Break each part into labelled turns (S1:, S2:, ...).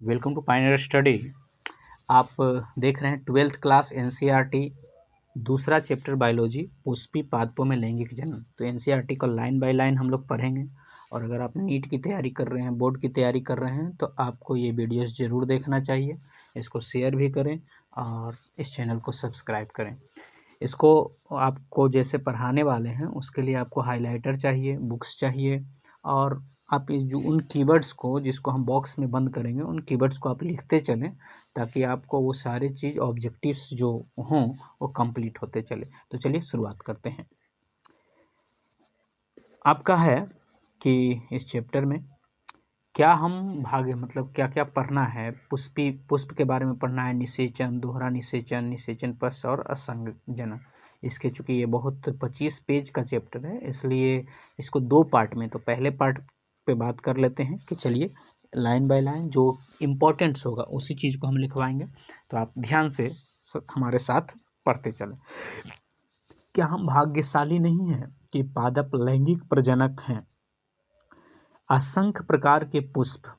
S1: Welcome to Pioneer study. आप देख रहे हैं 12th क्लास एनसीईआरटी दूसरा चैप्टर बायोलॉजी पुष्पी पादपों में लैंगिक जनन। तो एनसीईआरटी को लाइन बाय लाइन हम लोग पढ़ेंगे। और अगर आप नीट की तैयारी कर रहे हैं, बोर्ड की तैयारी कर रहे हैं, तो आपको ये वीडियोस ज़रूर देखना चाहिए। इसको शेयर भी करें और इस चैनल को सब्सक्राइब करें। इसको आपको जैसे पढ़ाने वाले हैं उसके लिए आपको हाइलाइटर चाहिए, बुक्स चाहिए, और आप ये जो उन कीवर्ड्स को जिसको हम बॉक्स में बंद करेंगे उन कीवर्ड्स को आप लिखते चलें ताकि आपको वो सारी चीज़ ऑब्जेक्टिव्स जो हों वो कंप्लीट होते चले। तो चलिए शुरुआत करते हैं। आपका है कि इस चैप्टर में क्या हम भाग मतलब क्या क्या पढ़ना है। पुष्प के बारे में पढ़ना है, निषेचन, दोहरा निषेचन, निषेचन पश्च और असंजनन। इसके चूँकि ये बहुत 25 पेज का चैप्टर है इसलिए इसको दो पार्ट में, तो पहले पार्ट पे बात कर लेते हैं कि चलिए लाइन बाय लाइन जो इम्पोर्टेंट्स होगा उसी चीज़ को हम लिखवाएंगे। तो आप ध्यान से हमारे साथ पढ़ते चलें। क्या हम भाग्यशाली नहीं हैं कि पादप लैंगिक प्रजनक हैं? असंख्य प्रकार के पुष्प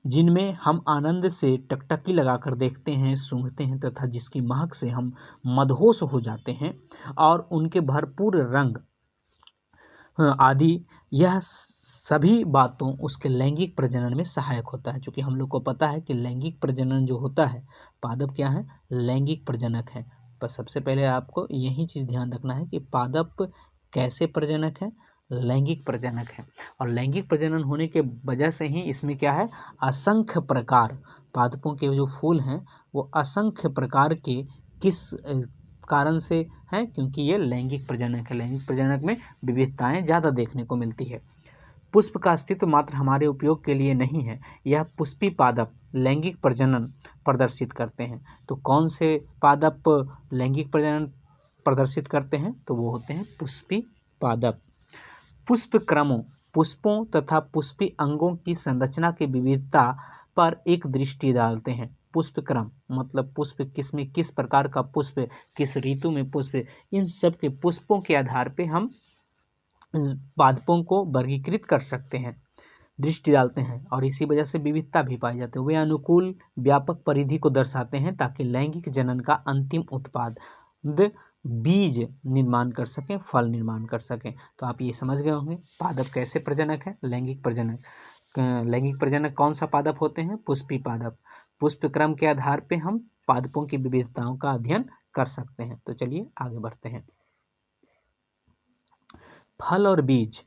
S1: जिनमें हम आनंद से टकटकी लगाकर देखते हैं, सूंघते हैं तथा जिसकी महक से हम मदहोश हो जाते हैं और उनके भरपूर रंग आदि, यह सभी बातों उसके लैंगिक प्रजनन में सहायक होता है। क्योंकि हम लोग को पता है कि लैंगिक प्रजनन जो होता है, पादप क्या है, लैंगिक प्रजनक है। पर सबसे पहले आपको यही चीज़ ध्यान रखना है कि पादप कैसे प्रजनक है, लैंगिक प्रजनक है। और लैंगिक प्रजनन होने के वजह से ही इसमें क्या है, असंख्य प्रकार पादपों के जो फूल हैं वो असंख्य प्रकार के किस कारण से हैं, क्योंकि ये लैंगिक प्रजनक है। लैंगिक प्रजनक में विविधताएं ज़्यादा देखने को मिलती है। पुष्प का अस्तित्व मात्र हमारे उपयोग के लिए नहीं है, यह पुष्पी पादप लैंगिक प्रजनन प्रदर्शित करते हैं। तो कौन से पादप लैंगिक प्रजनन प्रदर्शित करते हैं? तो वो होते हैं पुष्पी पादप। पुष्प क्रमों, पुष्पों तथा पुष्पी अंगों की संरचना की विविधता पर एक दृष्टि डालते हैं। पुष्प क्रम मतलब पुष्प किस में किस प्रकार का पुष्प, किस ऋतु में पुष्प, इन सब के पुष्पों के आधार पे हम पादपों को वर्गीकृत कर सकते हैं, दृष्टि डालते हैं, और इसी वजह से विविधता भी पाई जाती है। वे अनुकूल व्यापक परिधि को दर्शाते हैं ताकि लैंगिक जनन का अंतिम उत्पाद बीज निर्माण कर सकें, फल निर्माण कर सकें। तो आप ये समझ गए होंगे पादप कैसे प्रजनक है, लैंगिक प्रजनक। लैंगिक प्रजनक कौन सा पादप होते हैं? पुष्पी पादप। पुष्प क्रम के आधार पे हम पादपों की विविधताओं का अध्ययन कर सकते हैं। तो चलिए आगे बढ़ते हैं। फल और बीज,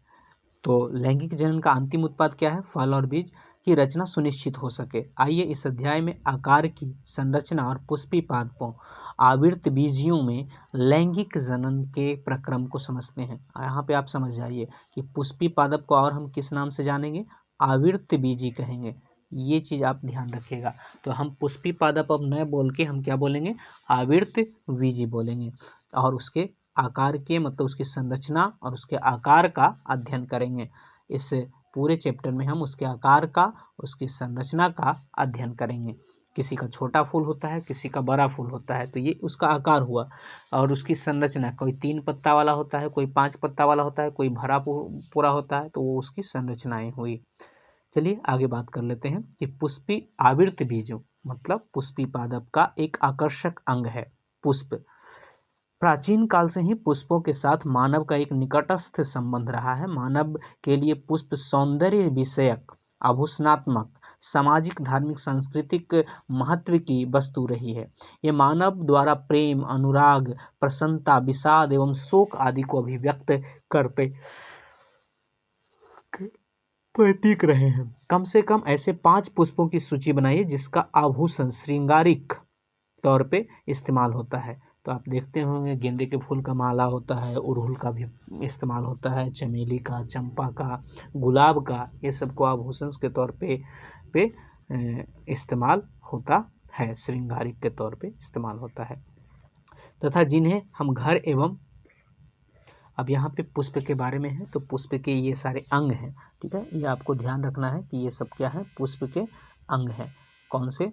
S1: तो लैंगिक जनन का अंतिम उत्पाद क्या है? फल और बीज की रचना सुनिश्चित हो सके। आइए इस अध्याय में आकार की संरचना और पुष्पी पादपों आवृत बीजियों में लैंगिक जनन के प्रक्रम को समझते हैं। यहाँ पे आप समझ जाइए कि पुष्पी पादप को और हम किस नाम से जानेंगे? आवृत बीजी कहेंगे। ये चीज़ आप ध्यान रखिएगा। तो हम पुष्पी पादप अब न बोल के हम क्या बोलेंगे? आवृत बीजी बोलेंगे। और उसके आकार के मतलब उसकी संरचना और उसके आकार का अध्ययन करेंगे। इस पूरे चैप्टर में हम उसके आकार का, उसकी संरचना का अध्ययन करेंगे। किसी का छोटा फूल होता है, किसी का बड़ा फूल होता है, तो ये उसका आकार हुआ। और उसकी संरचना, कोई 3 पत्ता वाला होता है, कोई 5 पत्ता वाला होता है, कोई भरा पूरा होता है, तो वो उसकी संरचनाएं हुई। चलिए आगे बात कर लेते हैं कि पुष्पी आवृत बीजों मतलब पुष्पी पादप का एक आकर्षक अंग है पुष्प। प्राचीन काल से ही पुष्पों के साथ मानव का एक निकटस्थ संबंध रहा है। मानव के लिए पुष्प सौंदर्य विषयक, आभूषणात्मक, सामाजिक, धार्मिक, सांस्कृतिक महत्व की वस्तु रही है। ये मानव द्वारा प्रेम, अनुराग, प्रसन्नता, विषाद एवं शोक आदि को अभिव्यक्त करते प्रतीक रहे हैं। कम से कम ऐसे 5 पुष्पों की सूची बनाइए जिसका आभूषण श्रृंगारिक तौर पे इस्तेमाल होता है। तो आप देखते होंगे गेंदे के फूल का माला होता है, अड़हुल का भी इस्तेमाल होता है, चमेली का, चंपा का, गुलाब का, ये सबको आभूषण के तौर पे इस्तेमाल होता है, श्रृंगारिक के तौर पे इस्तेमाल होता है, तथा जिन्हें हम घर एवं, अब यहाँ पे पुष्प के बारे में है तो पुष्प के ये सारे अंग हैं, ठीक है, ये आपको ध्यान रखना है कि ये सब क्या है, पुष्प के अंग हैं। कौन से?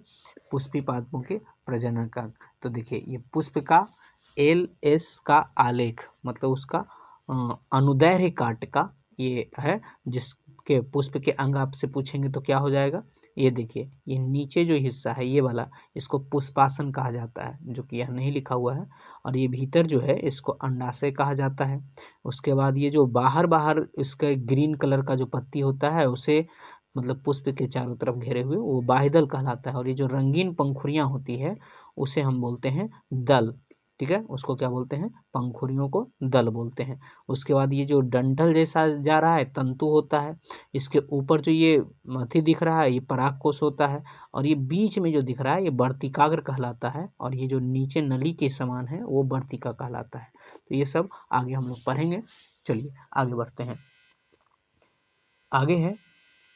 S1: पुष्पी पादपों के प्रजनन का। तो देखिए ये पुष्प का LS का आलेख मतलब उसका अनुदैर्ध्य काट का ये है, जिसके पुष्प के अंग आपसे पूछेंगे तो क्या हो जाएगा? ये देखिए, ये नीचे जो हिस्सा है ये वाला, इसको पुष्पासन कहा जाता है, जो कि यहाँ नहीं लिखा हुआ है। और ये भीतर जो है इसको अंडाशय कहा जाता है। उसके बाद ये जो बाहर बाहर इसका ग्रीन कलर का जो पत्ती होता है, उसे मतलब पुष्प के चारों तरफ घेरे हुए, वो बाह्यदल कहलाता है। और ये जो रंगीन पंखुड़ियाँ होती है उसे हम बोलते हैं दल। ठीक है, उसको क्या बोलते हैं? पंखुड़ियों को दल बोलते हैं। उसके बाद ये जो डंठल जैसा जा रहा है तंतु होता है। इसके ऊपर जो ये मथी दिख रहा है ये परागकोश होता है। और ये बीच में जो दिख रहा है ये वर्तिकाग्र कहलाता है। और ये जो नीचे नली के समान है वो वर्तिका कहलाता है। तो ये सब आगे हम लोग पढ़ेंगे। चलिए आगे बढ़ते हैं। आगे है,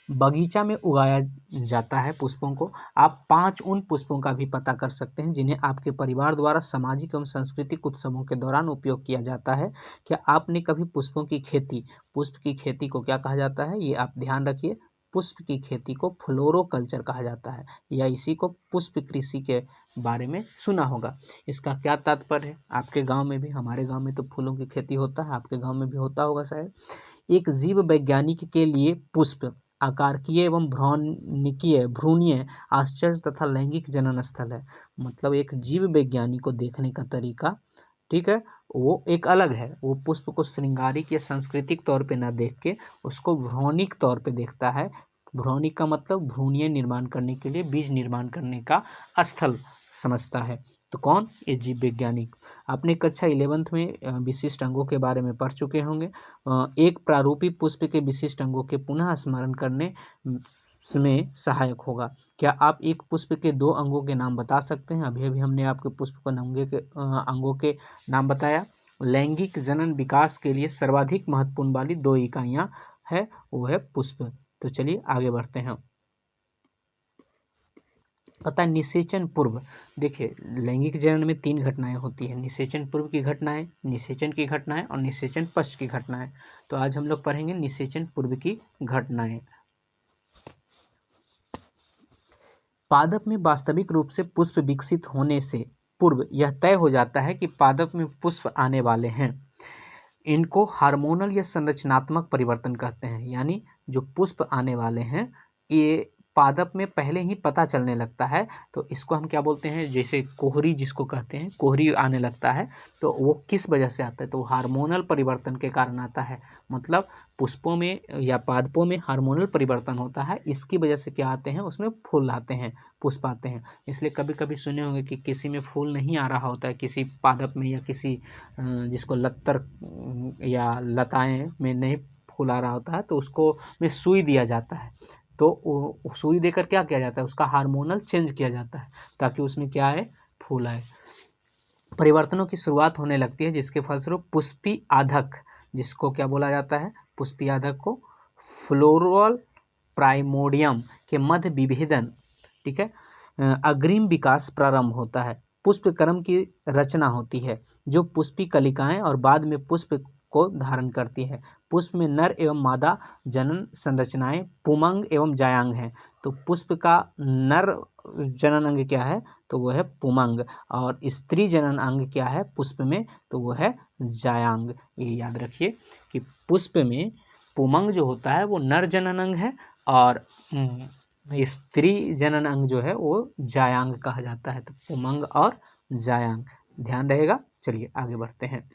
S1: बगीचा में उगाया जाता है पुष्पों को। आप 5 उन पुष्पों का भी पता कर सकते हैं जिन्हें आपके परिवार द्वारा सामाजिक एवं सांस्कृतिक उत्सवों के दौरान उपयोग किया जाता है। क्या आपने कभी पुष्पों की खेती, पुष्प की खेती को क्या कहा जाता है, ये आप ध्यान रखिए। पुष्प की खेती को फ्लोरोकल्चर कहा जाता है, या इसी को पुष्प कृषि के बारे में सुना होगा। इसका क्या तात्पर्य है? आपके गांव में भी, हमारे गांव में तो फूलों की खेती होता है, आपके गांव में भी होता होगा शायद। एक जीव वैज्ञानिक के लिए पुष्प आकार्कीय एवं भ्रूणीय आश्चर्य तथा लैंगिक जनन स्थल है। मतलब एक जीव वैज्ञानिक को देखने का तरीका, ठीक है, वो एक अलग है। वो पुष्प को श्रृंगारिक या सांस्कृतिक तौर पे ना देख के उसको भ्रूणिक तौर पे देखता है। भ्रूणिक का मतलब भ्रूणीय निर्माण करने के लिए बीज निर्माण करने का स्थल समझता है। तो कौन? ये जीव वैज्ञानिक। आपने कक्षा 11th में विशिष्ट अंगों के बारे में पढ़ चुके होंगे। एक प्रारूपी पुष्प के विशिष्ट अंगों के पुनः स्मरण करने में सहायक होगा। क्या आप एक पुष्प के 2 अंगों के नाम बता सकते हैं? अभी अभी हमने आपके पुष्प के अंगों के नाम बताया। लैंगिक जनन विकास के लिए सर्वाधिक महत्वपूर्ण वाली 2 इकाइयाँ है, वो है पुष्प। तो चलिए आगे बढ़ते हैं। पता है निषेचन पूर्व, देखिए लैंगिक जनन में 3 घटनाएं होती हैं। निषेचन पूर्व की घटनाएं, निषेचन की घटनाएं और निषेचन पश्च की घटनाएं। तो आज हम लोग पढ़ेंगे निषेचन पूर्व की घटनाएं। पादप में वास्तविक रूप से पुष्प विकसित होने से पूर्व यह तय हो जाता है कि पादप में पुष्प आने वाले हैं। इनको हार्मोनल या संरचनात्मक परिवर्तन कहते हैं। यानी जो पुष्प आने वाले हैं ये पादप में पहले ही पता चलने लगता है। तो इसको हम क्या बोलते हैं? जैसे कोहरी जिसको कहते हैं, कोहरी आने लगता है, तो वो किस वजह से आता है? तो हार्मोनल परिवर्तन के कारण आता है। मतलब पुष्पों में या पादपों में हार्मोनल परिवर्तन होता है, इसकी वजह से क्या आते हैं? उसमें फूल आते हैं, पुष्प आते हैं। इसलिए कभी कभी सुने होंगे कि किसी में फूल नहीं आ रहा होता है, किसी पादप में या किसी जिसको लत्तर या लताएं में नहीं फूल आ रहा होता है, तो उसको में सुई दिया जाता है। तो सुई देकर क्या किया जाता है? उसका हार्मोनल चेंज किया जाता है ताकि उसमें क्या आए? फूल आए। परिवर्तनों की शुरुआत होने लगती है जिसके फलस्वरूप पुष्पी आधक, जिसको क्या बोला जाता है? पुष्पी आधक को फ्लोरल प्राइमोडियम के मध्य विभेदन, ठीक है, अग्रिम विकास प्रारंभ होता है। पुष्पक्रम की रचना होती है जो पुष्पी कलिकाएं और बाद में पुष्प को धारण करती है। पुष्प में नर एवं मादा जनन संरचनाएं पुमंग एवं जायांग हैं। तो पुष्प का नर जनन अंग क्या है? तो वो है पुमंग। और स्त्री जनन अंग क्या है पुष्प में? तो वो है जायांग। ये याद रखिए कि पुष्प में पुमंग जो होता है वो नर जनन अंग है, और स्त्री जनन अंग जो है वो जायांग कहा जाता है। तो पुमंग और जायांग ध्यान रहेगा। चलिए आगे बढ़ते हैं।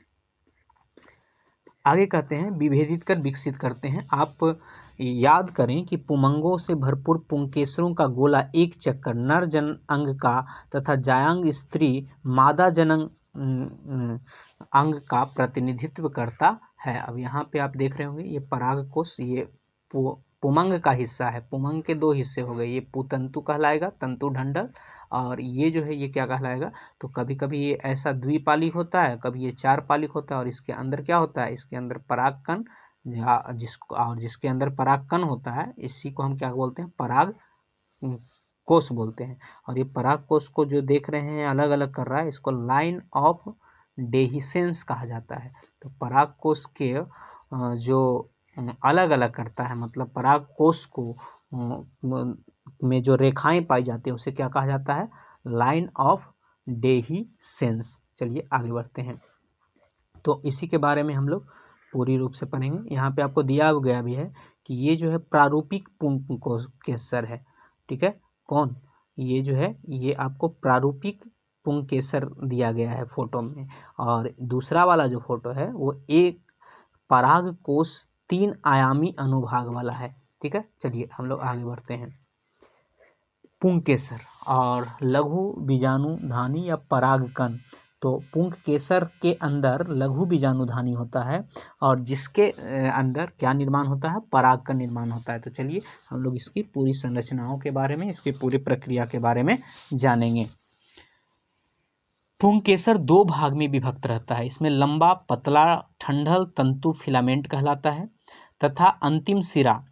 S1: आगे कहते हैं विभेदित कर विकसित करते हैं। आप याद करें कि पुमंगों से भरपूर पुंकेसरों का गोला एक चक्कर नर जनन अंग का तथा जायांग स्त्री मादा जनन अंग का प्रतिनिधित्व करता है। अब यहाँ पे आप देख रहे होंगे ये परागकोश, ये पुमंग का हिस्सा है। पुमंग के 2 हिस्से हो गए, ये पुतंतु कहलाएगा, तंतु ढंडल, और ये जो है ये क्या कहलाएगा? तो कभी कभी ये ऐसा द्विपालिक होता है, कभी ये 4 पालिक होता है। और इसके अंदर क्या होता है? इसके अंदर परागकण, जिसके अंदर परागकण होता है इसी को हम क्या बोलते हैं? पराग कोष बोलते हैं। और ये पराग कोष को जो देख रहे हैं अलग अलग कर रहा है, इसको लाइन ऑफ डेहिसेंस कहा जाता है। तो पराग कोष के जो अलग अलग करता है, मतलब पराग कोष को में जो रेखाएं पाई जाती है उसे क्या कहा जाता है? Line of dehiscence. चलिए आगे बढ़ते हैं। तो इसी के बारे में हम लोग पूरी रूप से पढ़ेंगे। यहाँ पे आपको दिया गया भी है कि ये जो है प्रारूपिक पुंकेसर है। ठीक है। कौन, ये जो है ये आपको प्रारूपिक पुंकेसर दिया गया है फोटो में, और दूसरा वाला जो फोटो है वो एक परागकोश 3 आयामी अनुभाग वाला है। ठीक है, चलिए हम लोग आगे बढ़ते हैं। पुंकेसर और लघु बीजाणुधानी या परागकण। तो पुंकेसर के अंदर लघु बीजाणुधानी होता है और जिसके अंदर क्या निर्माण होता है, पराग का निर्माण होता है। तो चलिए हम लोग इसकी पूरी संरचनाओं के बारे में, इसकी पूरी प्रक्रिया के बारे में जानेंगे। पुंकेसर 2 भाग में विभक्त रहता है। इसमें लंबा पतला ठंडल तंतु फिलामेंट कहलाता है तथा अंतिम सिरा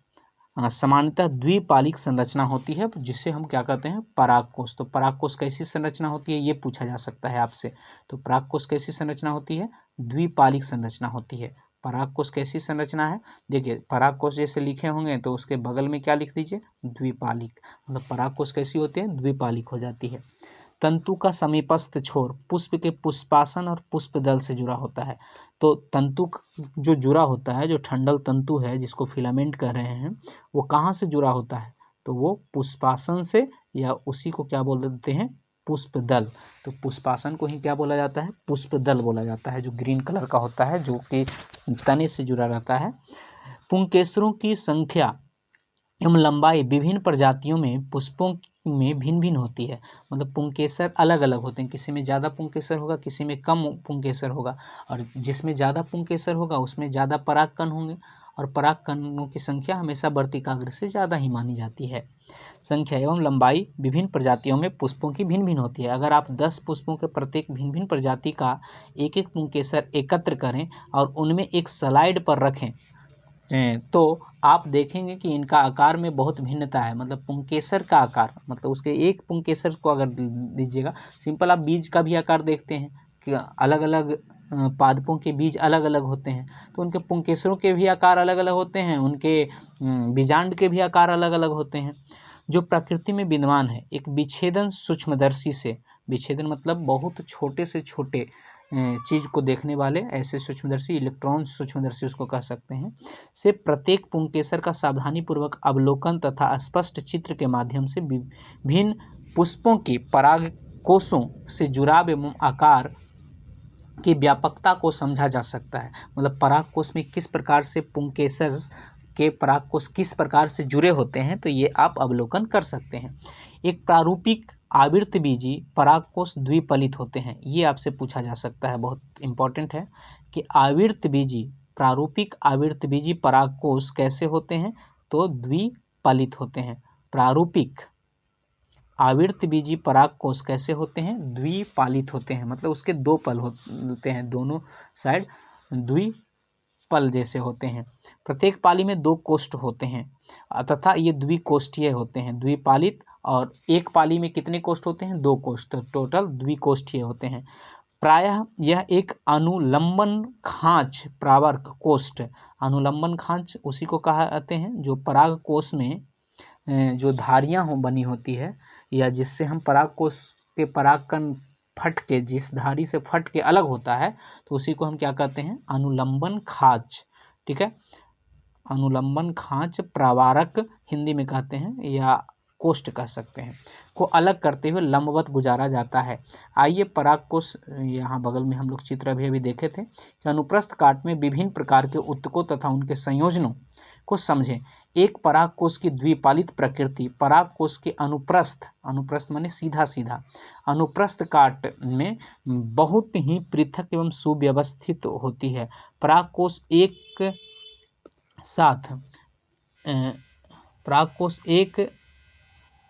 S1: सामान्यतः द्विपालिक संरचना होती है, जिसे हम क्या कहते हैं, परागकोश। तो परागकोश कैसी संरचना होती है ये पूछा जा सकता है आपसे। तो परागकोश कैसी संरचना होती है, द्विपालिक संरचना होती है। परागकोश कैसी संरचना है, देखिए परागकोश जैसे लिखे होंगे तो उसके बगल में क्या लिख दीजिए, द्विपालिक। मतलब परागकोश कैसी होती है, द्विपालिक हो जाती है। तंतु का समीपस्थ छोर पुष्प के पुष्पासन और पुष्पदल से जुड़ा होता है। तो तंतु जो जुड़ा होता है, जो ठंडल तंतु है जिसको फिलामेंट कह रहे हैं, वो कहाँ से जुड़ा होता है, तो वो पुष्पासन से, या उसी को क्या बोल देते हैं, पुष्पदल। तो पुष्पासन को ही क्या बोला जाता है, पुष्पदल बोला जाता है, जो ग्रीन कलर का होता है, जो कि तने से जुड़ा रहता है। पुंकेसरों की संख्या एवं लंबाई विभिन्न प्रजातियों में पुष्पों में भिन्न भिन्न होती है। मतलब पुंकेसर अलग अलग होते हैं, किसी में ज़्यादा पुंकेसर होगा, किसी में कम पुंकेसर होगा, और जिसमें ज़्यादा पुंकेसर होगा उसमें ज़्यादा परागकण होंगे, और परागकणों की संख्या हमेशा वर्तिकाग्र से ज़्यादा ही मानी जाती है। संख्या एवं लंबाई विभिन्न प्रजातियों में पुष्पों की भिन्न भिन्न होती है। अगर आप 10 पुष्पों के प्रत्येक भिन्न भिन्न प्रजाति का एक एक पुंकेसर एकत्र करें और उनमें एक स्लाइड पर रखें, तो आप देखेंगे कि इनका आकार में बहुत भिन्नता है। मतलब पुंकेसर का आकार, मतलब उसके एक पुंकेसर को अगर दीजिएगा, सिंपल आप बीज का भी आकार देखते हैं कि अलग अलग पादपों के बीज अलग अलग होते हैं, तो उनके पुंकेसरों के भी आकार अलग अलग होते हैं, उनके बीजांड के भी आकार अलग अलग होते हैं। जो प्रकृति में विद्यमान है, एक विच्छेदन सूक्ष्मदर्शी से, विच्छेदन मतलब बहुत छोटे से छोटे चीज़ को देखने वाले, ऐसे सूक्ष्मदर्शी, इलेक्ट्रॉन सूक्ष्मदर्शी उसको कह सकते हैं, से प्रत्येक पुंकेसर का सावधानीपूर्वक अवलोकन तथा स्पष्ट चित्र के माध्यम से विभिन्न पुष्पों की परागकोशों से जुड़ाव एवं आकार की व्यापकता को समझा जा सकता है। मतलब परागकोश में किस प्रकार से पुंकेसर के परागकोश किस प्रकार से जुड़े होते हैं, तो ये आप अवलोकन कर सकते हैं। एक प्रारूपिक आवृतबीजी परागकोश द्विपलित होते हैं, ये आपसे पूछा जा सकता है, बहुत इंपॉर्टेंट है कि आवृतबीजी, प्रारूपिक आवृतबीजी परागकोश कैसे होते हैं, तो द्विपलित होते हैं। प्रारूपिक आवृतबीजी परागकोश कैसे होते हैं, द्विपालित होते हैं। मतलब उसके 2 पल होते हैं, दोनों साइड द्विपल जैसे होते हैं। प्रत्येक पाली में 2 कोष्ठ होते हैं तथा ये द्विकोष्ठीय होते हैं। द्विपालित, और एक पाली में कितने कोष्ठ होते हैं, 2 कोष्ठ, टोटल द्विकोष्ठीय होते हैं। प्रायः यह एक अनुलंबन खांच प्रावर्क कोष्ठ, अनुलंबन खांच उसी को कहते हैं जो परागकोश में जो धारियाँ बनी होती है, या जिससे हम परागकोश के परागकण फट के, जिस धारी से फट के अलग होता है, तो उसी को हम क्या कहते हैं, अनुलंबन खांच। ठीक है, अनुलंबन खांच प्रावारक हिंदी में कहते हैं, या कोष्ठ कह सकते हैं, को अलग करते हुए लंबवत गुजारा जाता है। आइए परागकोश, यहाँ बगल में हम लोग चित्र अभी देखे थे कि अनुप्रस्थ काट में विभिन्न प्रकार के उत्तकों तथा उनके संयोजनों को समझें। एक परागकोश की द्विपालित प्रकृति परागकोश के अनुप्रस्थ, अनुप्रस्थ माने सीधा सीधा, अनुप्रस्थ काट में बहुत ही पृथक एवं सुव्यवस्थित होती है। परागकोश एक साथ परागकोश एक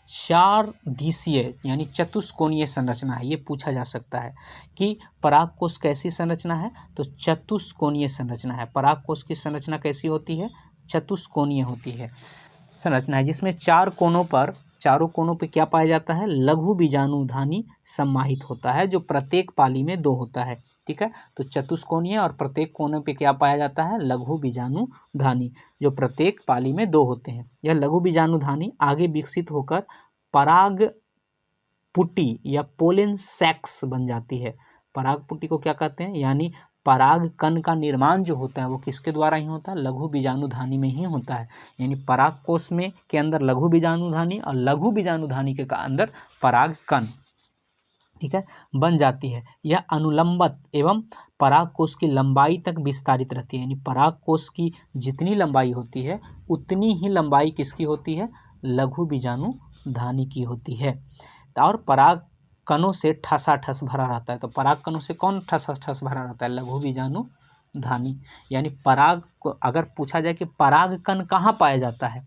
S1: 4 दिशीय यानी चतुष्कोणीय संरचना है। ये पूछा जा सकता है कि परागकोश कैसी संरचना है, तो चतुष्कोणीय संरचना है। परागकोश की संरचना कैसी होती है, चतुष्कोणीय होती है संरचना है, जिसमें 4 कोनों पर, चारों कोनों पे क्या पाया जाता है, लघु बीजाणुधानी सम्माहित होता है, जो प्रत्येक पाली में 2 होता है। ठीक है, तो चतुष्कोणीय और प्रत्येक कोने पे क्या पाया जाता है, लघु बीजाणुधानी, जो प्रत्येक पाली में 2 होते हैं। यह लघु बीजाणुधानी आगे विकसित होकर पराग पुटी या पोलन सैक्स बन जाती है। पराग पुटी को क्या कहते हैं, यानी पराग कण का निर्माण जो होता है वो किसके द्वारा ही होता है, लघु बीजाणुधानी में ही होता है। यानी पराग कोष में के अंदर लघु बीजाणुधानी और लघु बीजाणुधानी के अंदर पराग कण, ठीक है, बन जाती है। यह अनुलंबत एवं पराग कोष की लंबाई तक विस्तारित रहती है। यानी पराग कोष की जितनी लंबाई होती है उतनी ही लंबाई किसकी होती है, लघु बीजाणुधानी की होती है। और पराग कणों से ठसाठस भरा रहता है। तो पराग कणों से कौन ठसाठस भरा रहता है, लघु बीजाणुधानी। यानी पराग को अगर पूछा जाए कि पराग कण कहाँ पाया जाता है,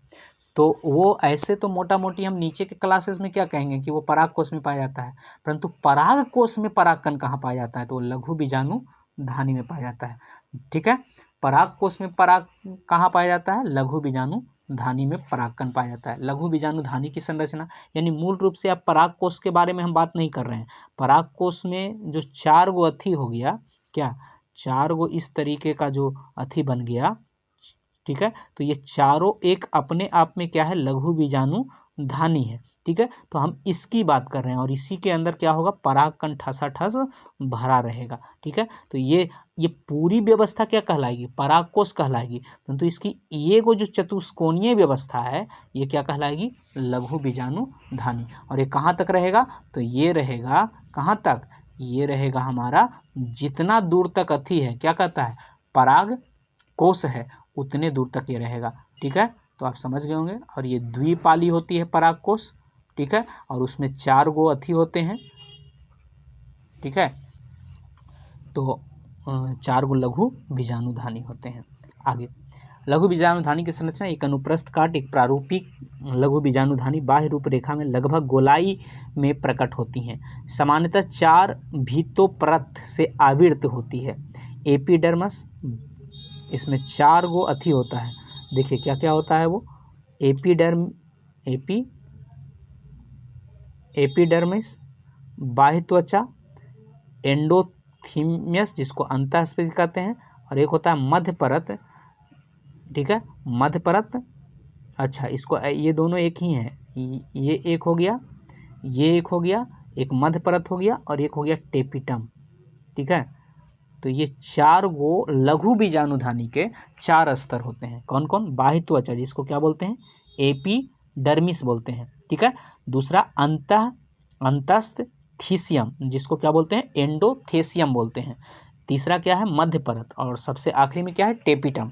S1: तो वो ऐसे तो मोटा मोटी हम नीचे के क्लासेस में क्या कहेंगे कि वो पराग कोष में पाया जाता है, परंतु पराग कोष में पराग कण कहाँ पाया जाता है, तो लघु बीजाणुधानी में पाया जाता है। ठीक है, पराग कोष में पराग कहाँ पाया जाता है, लघु बीजाणुधानी में परागकण पाया जाता है। लघु बीजाणुधानी की संरचना, यानी मूल रूप से आप पराग कोष के बारे में हम बात नहीं कर रहे हैं। पराग कोष में जो 4 गो अथी हो गया, क्या 4 गो इस तरीके का जो अथी बन गया, ठीक है, तो ये चारों एक अपने आप में क्या है, लघु बीजाणुधानी है। ठीक है, तो हम इसकी बात कर रहे हैं और इसी के अंदर क्या होगा, परागकण ठसाठस भरा रहेगा। ठीक है, तो ये पूरी व्यवस्था क्या कहलाएगी, परागकोष कहलाएगी, परंतु इसकी ये को जो चतुष्कोणीय व्यवस्था है ये क्या कहलाएगी, लघु बीजाणुधानी। और ये कहाँ तक रहेगा, तो ये रहेगा कहाँ तक, ये रहेगा हमारा जितना दूर तक अथी है, क्या कहता है, पराग कोष है, उतने दूर तक ये रहेगा। ठीक है, तो आप समझ गए होंगे। और ये द्विपाली होती है पराग कोष, ठीक है, और उसमें 4 गो अथी होते हैं। ठीक है, तो 4 गो लघु बीजाणुधानी होते हैं। आगे लघु बीजाणुधानी की संरचना, एक अनुप्रस्थ काट, एक प्रारूपिक लघु बीजाणुधानी बाह्य रूपरेखा में लगभग गोलाई में प्रकट होती हैं। सामान्यतः 4 भित्तोपरत से आवृत होती है। एपिडर्मस, इसमें 4 गो अथी होता है। देखिए क्या क्या होता है वो, एपिडर्मिस, बाह्य त्वचा, एंडोथीमियस जिसको अंतःस्फीति कहते हैं, और एक होता है मध्य परत। ठीक है, मध्य परत, अच्छा इसको ये दोनों एक ही हैं, ये एक हो गया, ये एक हो गया, एक मध्य परत हो गया और एक हो गया टेपिटम। ठीक है, तो ये 4 गो लघु बीजाणुधानी के 4 स्तर होते हैं। कौन कौन, बाह्य त्वचा जिसको क्या बोलते हैं, एपिडर्मिस बोलते हैं। ठीक है, दूसरा अंतस्थ थीसियम जिसको क्या बोलते हैं, एंडोथेसियम बोलते हैं। तीसरा क्या है, मध्य परत, और सबसे आखिरी में क्या है, टेपिटम।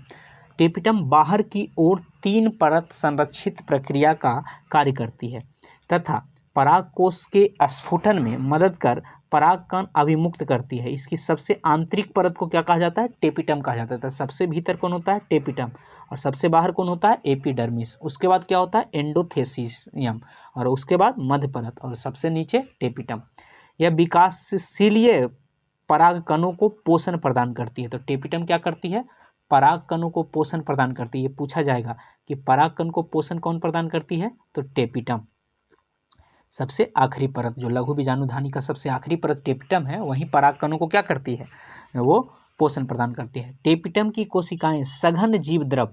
S1: टेपिटम बाहर की ओर 3 परत संरक्षित प्रक्रिया का कार्य करती है तथा परागकोष के स्फुटन में मदद कर परागकण अभिमुक्त करती है। इसकी सबसे आंतरिक परत को क्या कहा जाता है, टेपिटम कहा जाता है। तो सबसे भीतर कौन होता है, टेपिटम, और सबसे बाहर कौन होता है, एपिडर्मिस। उसके बाद क्या होता है, एंडोथेसियम, और उसके बाद मध्य परत, और सबसे नीचे टेपिटम। यह विकासशील परागकणों को पोषण प्रदान करती है। तो टेपिटम क्या करती है, परागकणों को पोषण प्रदान करती है। ये पूछा जाएगा कि परागकण को पोषण कौन प्रदान करती है, तो टेपिटम। सबसे आखिरी परत जो लघु बीजाणुधानी का सबसे आखिरी परत टेपिटम है, वहीं परागकणों को क्या करती है, वो पोषण प्रदान करती है। टेपिटम की कोशिकाएं सघन जीव द्रव,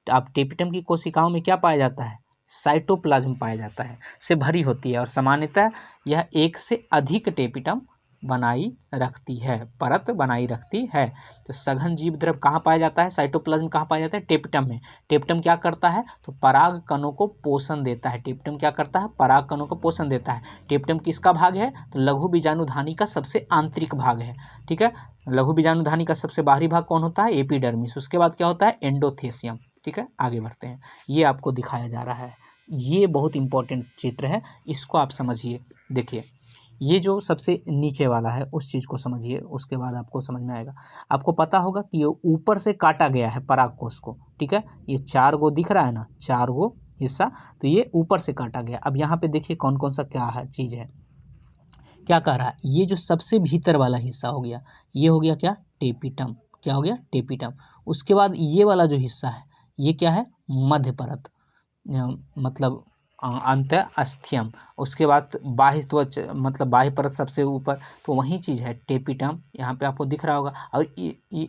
S1: अब टेपिटम की कोशिकाओं में क्या पाया जाता है, साइटोप्लाज्म पाया जाता है, से भरी होती है, और सामान्यतः यह 1 से अधिक टेपिटम बनाई रखती है, परत बनाई रखती है। तो सघन जीव द्रव कहाँ पाया जाता है, साइटोप्लाज्म कहाँ पाया जाता है, टेपिटम में। टेपिटम क्या करता है, तो पराग कणों को पोषण देता है। टेपिटम क्या करता है, पराग कणों को पोषण देता है। टेपिटम किसका भाग है, तो लघु बीजाणुधानी का सबसे आंतरिक भाग है। ठीक है, लघु बीजाणुधानी का सबसे बाहरी भाग कौन होता है, एपिडर्मिस। उसके बाद क्या होता है, एंडोथेसियम। ठीक है, आगे बढ़ते हैं। ये आपको दिखाया जा रहा है, ये बहुत इंपॉर्टेंट चित्र है, इसको आप समझिए। देखिए ये जो सबसे नीचे वाला है उस चीज़ को समझिए, उसके बाद आपको समझ में आएगा। आपको पता होगा कि ये ऊपर से काटा गया है परागकोष को। ठीक है, ये 4 गो दिख रहा है ना, 4 गो हिस्सा, तो ये ऊपर से काटा गया। अब यहाँ पे देखिए कौन कौन सा क्या है चीज़ है, क्या कह रहा है, ये जो सबसे भीतर वाला हिस्सा हो गया, ये हो गया क्या, टेपिटम। क्या हो गया, टेपिटम। उसके बाद ये वाला जो हिस्सा है ये क्या है, मध्य परत, मतलब अंतःस्थ्यम। उसके बाद बाह्य त्वचा मतलब बाह्य परत सबसे ऊपर, तो वही चीज़ है टेपिटम, यहाँ पे आपको दिख रहा होगा। और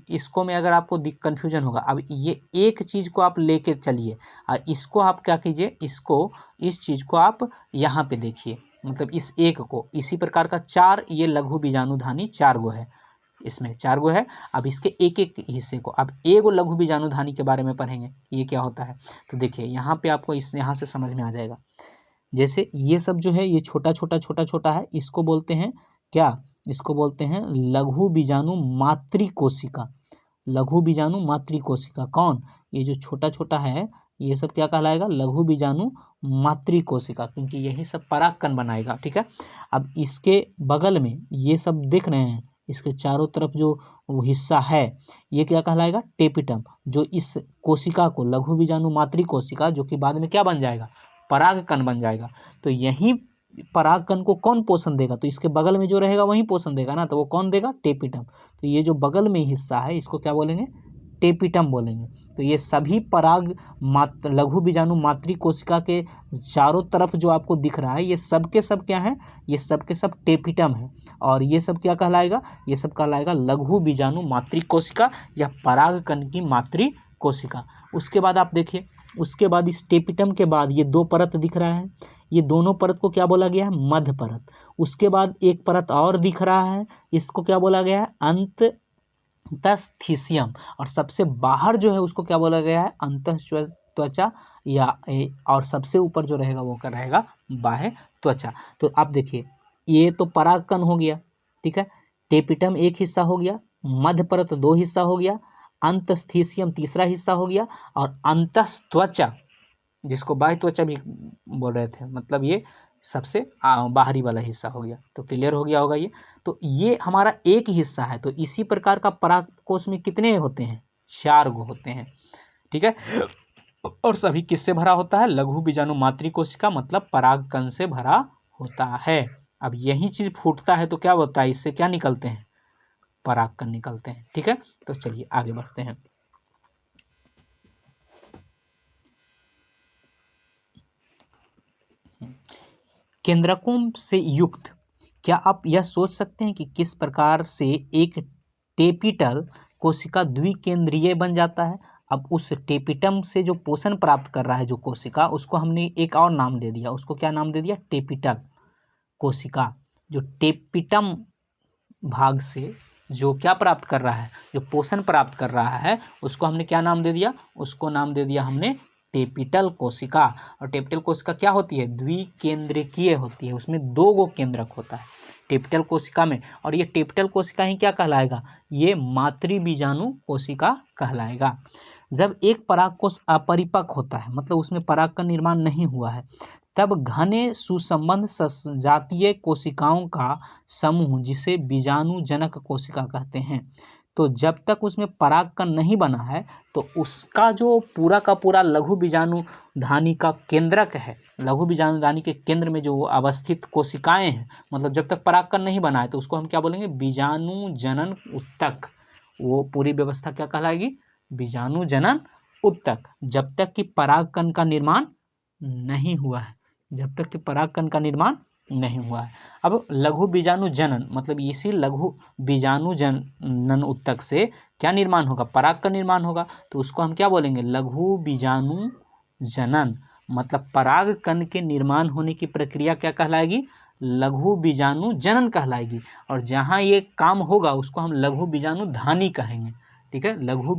S1: इसको में अगर आपको कन्फ्यूजन होगा, अब ये एक चीज़ को आप लेके चलिए और इसको आप क्या कीजिए, इसको इस चीज़ को आप यहाँ पे देखिए, मतलब इस एक को, इसी प्रकार का 4 ये लघु बीजाणुधानी 4 गो है। इसमें 4 गो है। अब इसके एक एक हिस्से को, अब एगो लघु बीजाणुधानी के बारे में पढ़ेंगे, ये क्या होता है। तो देखिए यहाँ पे आपको इस यहाँ से समझ में आ जाएगा। जैसे ये सब जो है ये छोटा छोटा छोटा छोटा है, इसको बोलते हैं क्या, इसको बोलते हैं लघु बीजाणु मातृकोशिका। लघु बीजाणु मातृकोशिका कौन, ये जो छोटा छोटा है ये सब क्या कहलाएगा, लघु बीजाणु मातृकोशिका, क्योंकि यही सब परागकण बनाएगा। ठीक है, अब इसके बगल में ये सब देख रहे हैं, इसके चारों तरफ जो वो हिस्सा है ये क्या कहलाएगा, टेपिटम, जो इस कोशिका को, लघु बीजाणु मातृकोशिका, जो कि बाद में क्या बन जाएगा, परागकण बन जाएगा। तो यही परागकण को कौन पोषण देगा, तो इसके बगल में जो रहेगा वही पोषण देगा ना, तो वो कौन देगा, टेपिटम। तो ये जो बगल में हिस्सा है इसको क्या बोलेंगे, टेपिटम बोलेंगे। तो ये सभी पराग लघु बीजाणु मातृकोशिका के चारों तरफ जो आपको दिख रहा है ये सब के सब क्या है, ये सब के सब टेपिटम है। और ये सब क्या कहलाएगा, ये सब कहलाएगा लघु बीजाणु मातृकोशिका या परागकण की मातृकोशिका। उसके बाद आप देखिए, उसके बाद इस टेपिटम के बाद ये 2 परत दिख रहा है, ये दोनों परत को क्या बोला गया है, मध्य परत। उसके बाद एक परत और दिख रहा है, इसको क्या बोला गया है, अंतःस्थिशियम। और सबसे बाहर जो है उसको क्या बोला गया है, अंतःत्वचा, या और सबसे ऊपर जो रहेगा वो क्या रहेगा, बाह्य त्वचा। तो आप देखिए ये तो परागकण हो गया, ठीक है, टेपिटम एक हिस्सा हो गया, मध्य परत 2 हिस्सा हो गया, अंतःस्थिशियम तीसरा हिस्सा हो गया, और अंतःत्वचा जिसको बाह्य त्वचा भी बोल रहे थे, मतलब ये सबसे बाहरी वाला हिस्सा हो गया। तो क्लियर हो गया होगा ये। तो ये हमारा एक हिस्सा है। तो इसी प्रकार का परागकोश में कितने होते हैं, 4 गो होते हैं। ठीक है, और सभी किससे भरा होता है, लघु बीजाणु मातृकोशिका मतलब परागकण से भरा होता है। अब यही चीज फूटता है तो क्या होता है, इससे क्या निकलते हैं, परागकण निकलते हैं। ठीक है, तो चलिए आगे बढ़ते हैं। केंद्रकों से युक्त, क्या आप यह सोच सकते हैं कि किस प्रकार से एक टेपिटल कोशिका द्विकेंद्रीय बन जाता है। अब उस टेपिटम से जो पोषण प्राप्त कर रहा है जो कोशिका, उसको हमने एक और नाम दे दिया, उसको क्या नाम दे दिया, टेपिटल कोशिका। जो टेपिटम भाग से जो क्या प्राप्त कर रहा है, जो पोषण प्राप्त कर रहा है, उसको हमने क्या नाम दे दिया, उसको नाम दे दिया हमने टेपिटल कोशिका। और टेपिटल कोशिका क्या होती है, द्विकेंद्रकीय होती है, उसमें 2 गो केंद्रक होता है टेपिटल कोशिका में। और ये टेपिटल कोशिका ही क्या कहलाएगा, ये मातृबीजाणु कोशिका कहलाएगा। जब एक परागकोश अपरिपक्व होता है, मतलब उसमें पराग का निर्माण नहीं हुआ है, तब घने सुसंबद्ध सजातीय कोशिकाओं का समूह, जिसे बीजाणु जनक कोशिका कहते हैं, तो जब तक उसमें परागकण नहीं बना है तो उसका जो पूरा का पूरा लघु बीजाणुधानी का केंद्रक है, लघु बीजाणुधानी के केंद्र में जो अवस्थित कोशिकाएं हैं, मतलब जब तक परागकण नहीं बना है तो उसको हम क्या बोलेंगे, बीजाणु जनन उत्तक। वो पूरी व्यवस्था क्या कहलाएगी, बीजाणु जनन उत्तक, जब तक कि परागकण का निर्माण नहीं हुआ है, जब तक कि परागकण का निर्माण नहीं हुआ है। अब लघु बीजाणु जनन मतलब इसी लघु बीजाणु जनन उत्तक से क्या निर्माण होगा, पराग का निर्माण होगा। तो उसको हम क्या बोलेंगे, लघु बीजाणु जनन, मतलब परागकण के निर्माण होने की प्रक्रिया क्या कहलाएगी, लघु बीजाणु जनन कहलाएगी। और जहाँ ये काम होगा उसको हम लघु बीजाणु धानी कहेंगे। ठीक है, लघु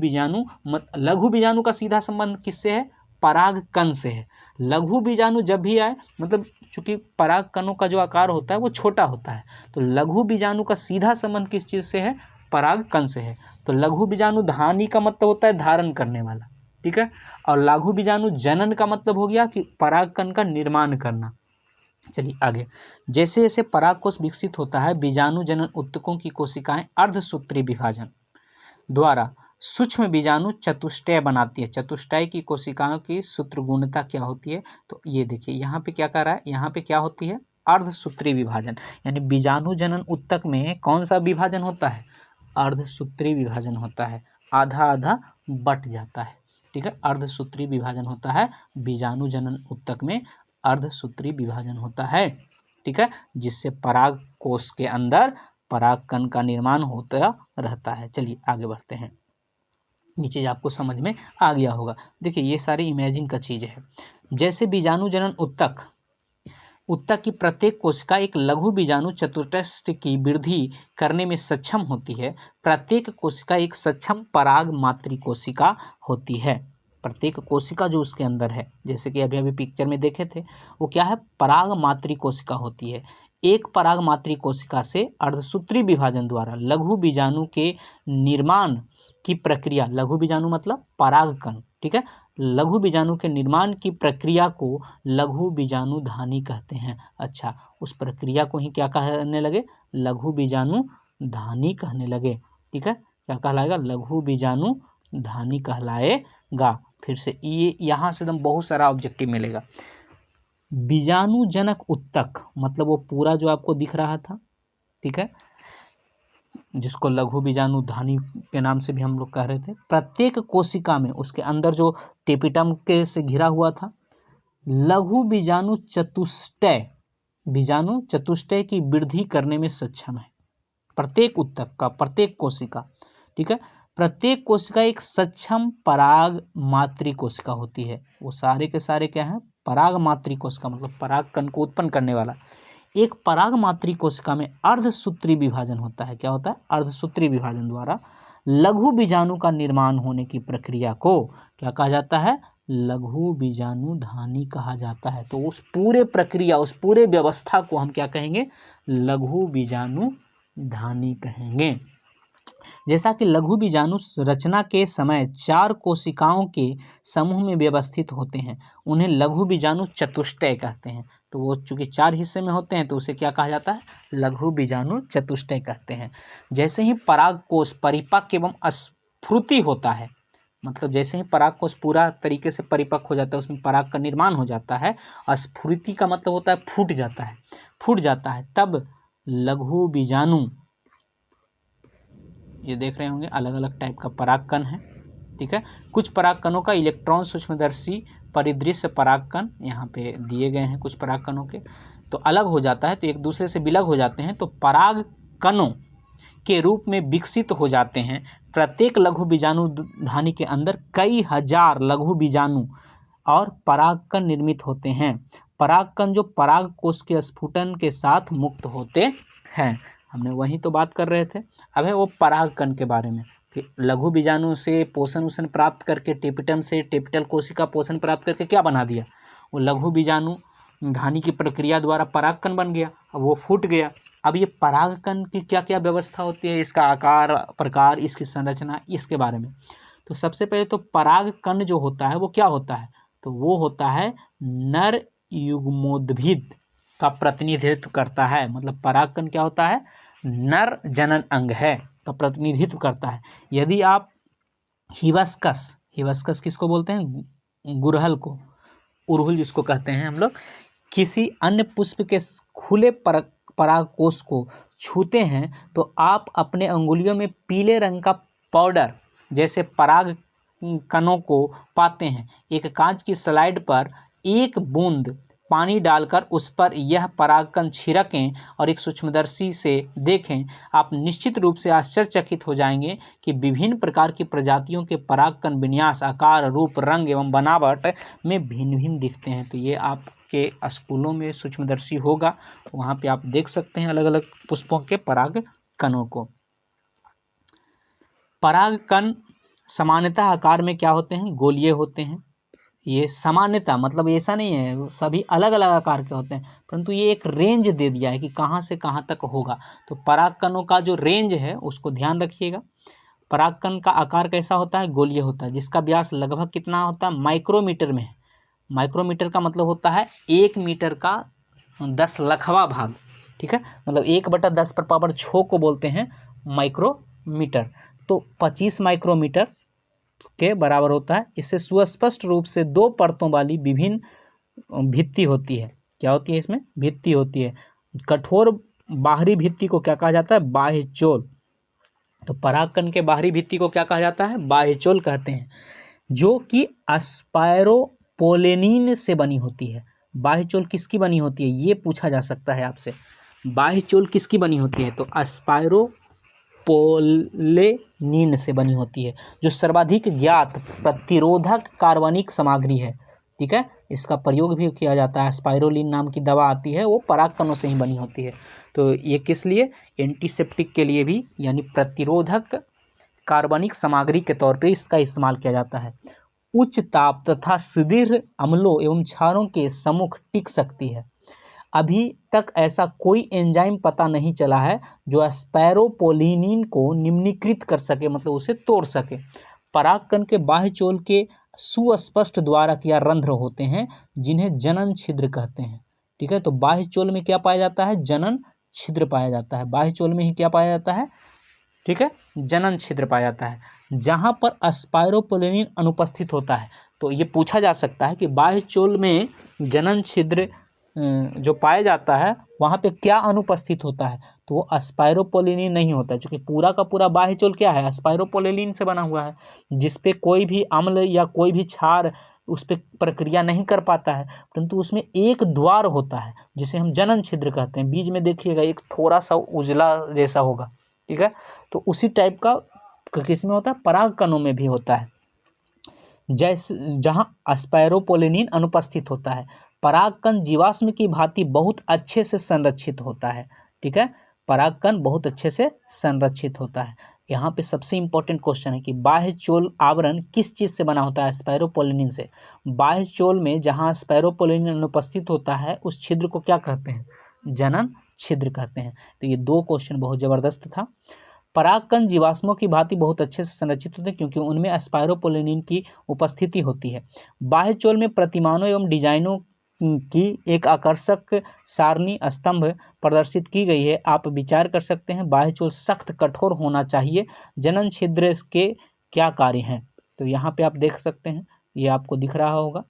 S1: बीजाणु का सीधा संबंध किससे है, परागकण से है। लघु बीजाणु जब भी आए, मतलब चूंकि परागकणों का जो आकार होता है वो छोटा होता है, तो लघु बीजाणु का सीधा संबंध किस चीज से है, परागकण से है। तो लघु बीजाणु धानी का मतलब होता है धारण करने वाला, ठीक है, और लघु बीजाणु जनन का मतलब हो गया कि परागकण का निर्माण करना। चलिए आगे, जैसे जैसे परागकोश विकसित होता है, बीजाणु जनन उत्तकों की कोशिकाएं अर्धसूत्री विभाजन द्वारा सूक्ष्म बीजाणु चतुष्टय बनाती है। चतुष्टय की कोशिकाओं की सूत्रगुणता क्या होती है, तो ये देखिए यहाँ पे क्या कर रहा है, यहाँ पे क्या होती है, अर्धसूत्री विभाजन, यानी बीजाणु जनन उत्तक में कौन सा विभाजन होता है, अर्धसूत्री विभाजन होता है, आधा आधा बट जाता है। ठीक है, अर्धसूत्री विभाजन होता है बीजाणु जनन उत्तक में, अर्धसूत्री विभाजन होता है। ठीक है, जिससे पराग कोश के अंदर परागकण का निर्माण होता रहता है। चलिए आगे बढ़ते हैं, नीचे आपको समझ में आ गया होगा। देखिए ये सारी इमेजिन का चीज़ है। जैसे बीजाणु जनन उत्तक उत्तक की प्रत्येक कोशिका एक लघु बीजाणु चतुष्टय की वृद्धि करने में सक्षम होती है। प्रत्येक कोशिका एक सक्षम पराग मातृ कोशिका होती है। प्रत्येक कोशिका जो उसके अंदर है, जैसे कि अभी अभी पिक्चर में देखे थे, वो क्या है, पराग मातृ कोशिका होती है। एक पराग मातृ कोशिका से अर्धसूत्री विभाजन द्वारा लघु बीजाणु के निर्माण की प्रक्रिया, लघु बीजाणु मतलब परागकण, ठीक है, लघु बीजाणु के निर्माण की प्रक्रिया को लघु बीजाणु धानी कहते हैं। अच्छा, उस प्रक्रिया को ही क्या कहने लगे, लघु बीजाणु धानी कहने लगे। ठीक है, क्या कहलाएगा, लघु बीजाणु धानी कहलाएगा। फिर से ये यहाँ से एकदम बहुत सारा ऑब्जेक्टिव मिलेगा। बीजाणु जनक उत्तक मतलब वो पूरा जो आपको दिख रहा था, ठीक है, जिसको लघु बीजाणु धानी के नाम से भी हम लोग कह रहे थे। प्रत्येक कोशिका में उसके अंदर जो टेपिटम के से घिरा हुआ था, लघु बीजाणु चतुष्टय की वृद्धि करने में सक्षम है। प्रत्येक उत्तक का, प्रत्येक कोशिका, ठीक है, प्रत्येक कोशिका एक सक्षम पराग मातृ कोशिका होती है। वो सारे के सारे क्या हैं, पराग मातृ कोशिका, मतलब परागकण को उत्पन्न करने वाला। एक पराग मातृ कोशिका में अर्धसूत्री विभाजन होता है। क्या होता है, अर्धसूत्री विभाजन द्वारा लघु बीजाणु का निर्माण होने की प्रक्रिया को क्या कहा जाता है, लघु बीजाणु धानी कहा जाता है। तो उस पूरे प्रक्रिया, उस पूरे व्यवस्था को हम क्या कहेंगे, लघु बीजाणु धानी कहेंगे। जैसा कि लघु बीजाणु रचना के समय 4 कोशिकाओं के समूह में व्यवस्थित होते हैं, उन्हें लघु बीजाणु चतुष्टय कहते हैं। तो वो चूंकि 4 हिस्से में होते हैं तो उसे क्या कहा जाता है, लघु बीजाणु चतुष्टय कहते हैं। जैसे ही पराग कोश परिपक्व एवं स्फुरित होता है, मतलब जैसे ही पराग कोश पूरा तरीके से परिपक्व हो जाता है, उसमें पराग का निर्माण हो जाता है, स्फुरिति का मतलब होता है फूट जाता है, तब लघु बीजाणु, ये देख रहे होंगे अलग अलग टाइप का परागकण है। ठीक है, कुछ परागकणों का इलेक्ट्रॉन सूक्ष्मदर्शी परिदृश्य परागकण यहाँ पे दिए गए हैं, कुछ परागकणों के तो अलग हो जाता है, तो एक दूसरे से विलग हो जाते हैं, तो परागकणों के रूप में विकसित हो जाते हैं। प्रत्येक लघु बीजाणु धानी के अंदर कई हजार लघु बीजाणु और परागकण निर्मित होते हैं। परागकण जो पराग कोश के स्फुटन के साथ मुक्त होते हैं। हमने वही तो बात कर रहे थे। अब है वो परागकण के बारे में कि लघु बीजाणु से पोषण प्राप्त करके टेपिटम से टेपिटल कोशिका पोषण प्राप्त करके क्या बना दिया, वो लघु बीजाणु धानी की प्रक्रिया द्वारा परागकण बन गया। अब वो फूट गया। अब ये परागकण की क्या क्या व्यवस्था होती है, इसका आकार प्रकार, इसकी संरचना, इसके बारे में। तो सबसे पहले तो परागकण जो होता है वो क्या होता है, तो वो होता है नर युग्मोद्भिद का प्रतिनिधित्व करता है। मतलब परागकण क्या होता है, नर जनन अंग है का प्रतिनिधित्व करता है। यदि आप हिबिस्कस किसको बोलते हैं, गुड़हल को, उड़हुल जिसको कहते हैं हम लोग, किसी अन्य पुष्प के खुले परागकोश को छूते हैं तो आप अपने अंगुलियों में पीले रंग का पाउडर जैसे पराग कणों को पाते हैं। एक कांच की स्लाइड पर 1 बूंद पानी डालकर उस पर यह परागकण छिड़कें और एक सूक्ष्मदर्शी से देखें। आप निश्चित रूप से आश्चर्यचकित हो जाएंगे कि विभिन्न प्रकार की प्रजातियों के परागकण विन्यास, आकार, रूप, रंग एवं बनावट में भिन्न भिन्न दिखते हैं। तो ये आपके स्कूलों में सूक्ष्मदर्शी होगा, वहाँ पे आप देख सकते हैं अलग अलग पुष्पों के परागकणों को। परागकण सामान्यतः आकार में क्या होते हैं, गोलीय होते हैं। ये सामान्यता मतलब ऐसा नहीं है, सभी अलग अलग आकार के होते हैं, परंतु ये एक रेंज दे दिया है कि कहाँ से कहाँ तक होगा। तो परागकणों का जो रेंज है उसको ध्यान रखिएगा। परागकण का आकार कैसा होता है, गोलीय होता है, जिसका व्यास लगभग कितना होता है, माइक्रोमीटर में है। माइक्रोमीटर का मतलब होता है 1 मीटर का 10 लाखवां भाग। ठीक है, मतलब 1/10⁻6 को बोलते हैं माइक्रोमीटर। तो 25 माइक्रोमीटर के बराबर होता है। इससे सुस्पष्ट रूप से 2 परतों वाली विभिन्न भित्ति होती है। क्या होती है, इसमें भित्ति होती है। कठोर बाहरी भित्ति को क्या कहा जाता है, बाह्यचोल। तो परागकण के बाहरी भित्ति को क्या कहा जाता है, बाह्यचोल कहते हैं, जो कि स्पायरोपोलेनिन से बनी होती है। बाह्यचोल किसकी बनी होती है, ये पूछा जा सकता है आपसे। बाह्यचोल किसकी बनी होती है, तो स्पायरोपोलेनिन से बनी होती है, जो सर्वाधिक ज्ञात प्रतिरोधक कार्बनिक सामग्री है। ठीक है, इसका प्रयोग भी किया जाता है। स्पाइरोलिन नाम की दवा आती है, वो परागकणों से ही बनी होती है। तो ये किस लिए, एंटीसेप्टिक के लिए भी, यानी प्रतिरोधक कार्बनिक सामग्री के तौर पे इसका इस्तेमाल किया जाता है। उच्च ताप तथा सुदृढ़ अम्लों एवं क्षारों के सम्मुख टिक सकती है। अभी तक ऐसा कोई एंजाइम पता नहीं चला है जो स्पाइरोपोलिनिन को निम्नीकृत कर सके, मतलब उसे तोड़ सके। परागकण के बाह्य चोल के सुस्पष्ट द्वारक या रंध्र होते हैं जिन्हें जनन छिद्र कहते हैं। ठीक है, तो बाह्य चोल में क्या पाया जाता है, जनन छिद्र पाया जाता है। बाह्य चोल में ही क्या पाया जाता है, ठीक है, जनन छिद्र पाया जाता है। जहां पर स्पाइरोपोलिनिन अनुपस्थित होता है, तो ये पूछा जा सकता है कि बाह्य चोल में जनन छिद्र जो पाया जाता है वहाँ पे क्या अनुपस्थित होता है, तो वो स्पाइरोपोलिनिन नहीं होता है, क्योंकि पूरा का पूरा बाह्य चोल क्या है, स्पाइरोपोलिनिन से बना हुआ है, जिसपे कोई भी अम्ल या कोई भी क्षार उस पर प्रक्रिया नहीं कर पाता है। परंतु उसमें एक द्वार होता है जिसे हम जनन छिद्र कहते हैं। बीज में देखिएगा एक थोड़ा सा उजला जैसा होगा, ठीक है, तो उसी टाइप का किस में होता है, परागकणों में भी होता है, जैसे जहाँ स्पाइरोपोलिनिन अनुपस्थित होता है। परागकण जीवाश्म की भांति बहुत अच्छे से संरक्षित होता है। ठीक है, परागकण बहुत अच्छे से संरक्षित होता है। यहाँ पे सबसे इंपॉर्टेंट क्वेश्चन है कि बाह्य चोल आवरण किस चीज़ से बना होता है, स्पाइरोपोलिनिन से। बाह्य चोल में जहाँ स्पाइरोपोलिनिन अनुपस्थित होता है उस छिद्र को क्या कहते हैं, जनन छिद्र कहते हैं। तो ये दो क्वेश्चन बहुत ज़बरदस्त था। परागकण जीवाश्मों की भांति बहुत अच्छे से संरचित होते हैं क्योंकि उनमें स्पाइरोपोलिनिन की उपस्थिति होती है। बाह्य चोल में प्रतिमानों एवं डिजाइनों की एक आकर्षक सारणी स्तंभ प्रदर्शित की गई है। आप विचार कर सकते हैं बाह्य चोल सख्त कठोर होना चाहिए। जनन छिद्र के क्या कार्य हैं, तो यहाँ पे आप देख सकते हैं, ये आपको दिख रहा होगा।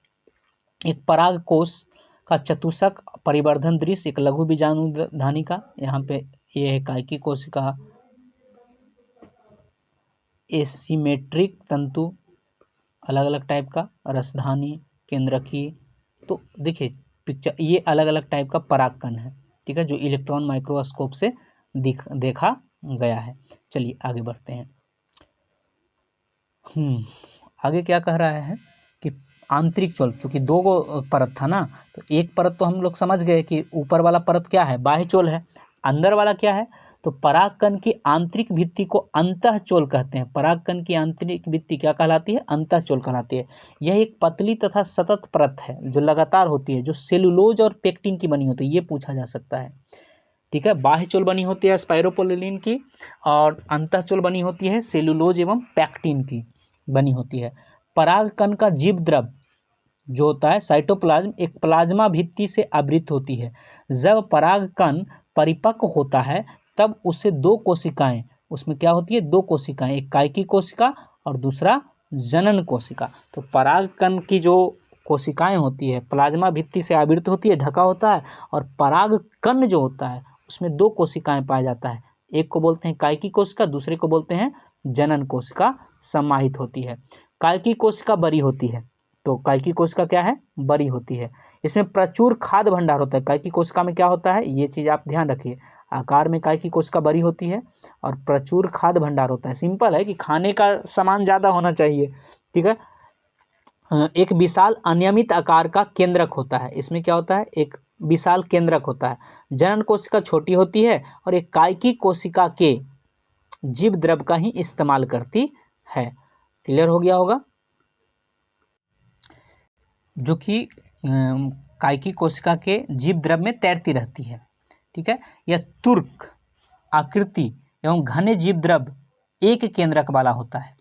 S1: एक पराग कोश का चतुष्क परिवर्धन दृश्य, एक लघु बीजाणुधानी का, यहाँ पे ये है कायकी कोशिका, एसिमेट्रिक तंतु अलग अलग टाइप का, रसधानी, केंद्रकी। तो देखिए पिक्चर, ये अलग अलग टाइप का परागकण है, ठीक है, जो इलेक्ट्रॉन माइक्रोस्कोप से देखा गया है। चलिए आगे बढ़ते हैं। आगे क्या कह रहा है कि आंतरिक चोल, चूंकि दो परत था ना, तो एक परत तो हम लोग समझ गए कि ऊपर वाला परत क्या है, बाह्य चोल है, अंदर वाला क्या है, तो परागकण की आंतरिक भित्ति को अंतःचोल कहते हैं। परागकण की आंतरिक भित्ति क्या कहलाती है, अंतःचोल कहलाती है। यह एक पतली तथा सतत परत है जो लगातार होती है, जो सेलुलोज और पेक्टिन की बनी होती है। ये पूछा जा सकता है, ठीक है। बाह्य चोल बनी होती है स्पाइरोपोलिनिन की, और अंतःचोल बनी होती है सेलुलोज एवं पैक्टिन की बनी होती है। परागकण का जीव द्रव जो होता है साइटोप्लाज्म, एक प्लाज्मा भित्ति से आवृत होती है। जब परागकण परिपक्व होता है तब उसे दो कोशिकाएं, उसमें क्या होती है, दो कोशिकाएं, एक कायकी कोशिका और दूसरा जनन कोशिका। तो परागकण की जो कोशिकाएं होती है प्लाज्मा भित्ति से आवृत होती है, ढका होता है, और परागकण जो होता है उसमें दो कोशिकाएं पाया जाता है। एक को बोलते हैं कायकी कोशिका, दूसरे को बोलते हैं जनन कोशिका समाहित होती है। कायकी कोशिका बड़ी होती है, तो कायकी कोशिका क्या है, बड़ी होती है। इसमें प्रचुर खाद्य भंडार होता है। कायकी कोशिका में क्या होता है, ये चीज़ आप ध्यान रखिए, आकार में कायकी कोशिका बड़ी होती है और प्रचुर खाद्य भंडार होता है। सिंपल है कि खाने का सामान ज़्यादा होना चाहिए, ठीक है। एक विशाल अनियमित आकार का केंद्रक होता है, इसमें क्या होता है, एक विशाल केंद्रक होता है। जनन कोशिका छोटी होती है और एक कायकी कोशिका के जीव द्रव का ही इस्तेमाल करती है। क्लियर हो गया होगा, जो कि कायकी कोशिका के जीव द्रव में तैरती रहती है, ठीक है। यह तुर्क आकृति एवं घने जीव द्रव एक केंद्रक वाला होता है।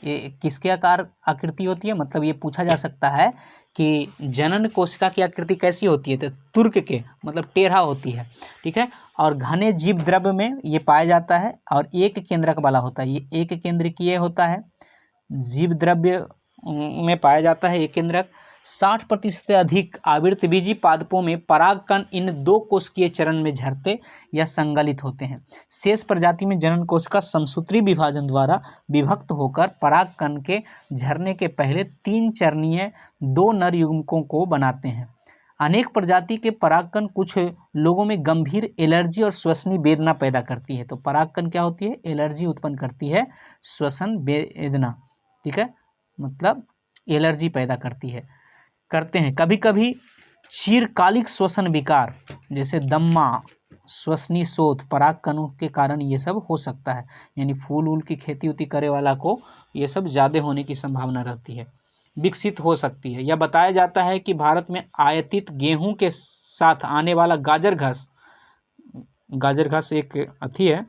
S1: ये किसके आकार आकृति होती है, मतलब ये पूछा जा सकता है कि जनन कोशिका की आकृति कैसी होती है, तो तुर्क के मतलब टेढ़ा होती है, ठीक है, और घने जीव द्रव में ये पाया जाता है और एक केंद्रक वाला होता है। ये एक केंद्रकीय होता है, जीव द्रव्य में पाया जाता है एक केंद्रक। 60% से अधिक आवृतबीजी पादपों में परागकण इन दो कोशिकीय चरण में झरते या संगलित होते हैं। शेष प्रजाति में जनन कोशिका समसूत्री विभाजन द्वारा विभक्त होकर परागकण के झरने के पहले 3 चरणीय 2 नर युग्मकों को बनाते हैं। अनेक प्रजाति के परागकण कुछ लोगों में गंभीर एलर्जी और श्वसनीय वेदना पैदा करती है। तो परागकण क्या होती है, एलर्जी उत्पन्न करती है, श्वसन वेदना, ठीक है, मतलब एलर्जी पैदा करती है। करते हैं। कभी कभी चिरकालिक श्वसन विकार जैसे दम्मा, श्वसनी शोथ, परागकणों के कारण ये सब हो सकता है। यानी फूल वूल की खेती उती करे वाला को ये सब ज़्यादा होने की संभावना रहती है, विकसित हो सकती है। यह बताया जाता है कि भारत में आयातित गेहूं के साथ आने वाला गाजर घास एक अथी है,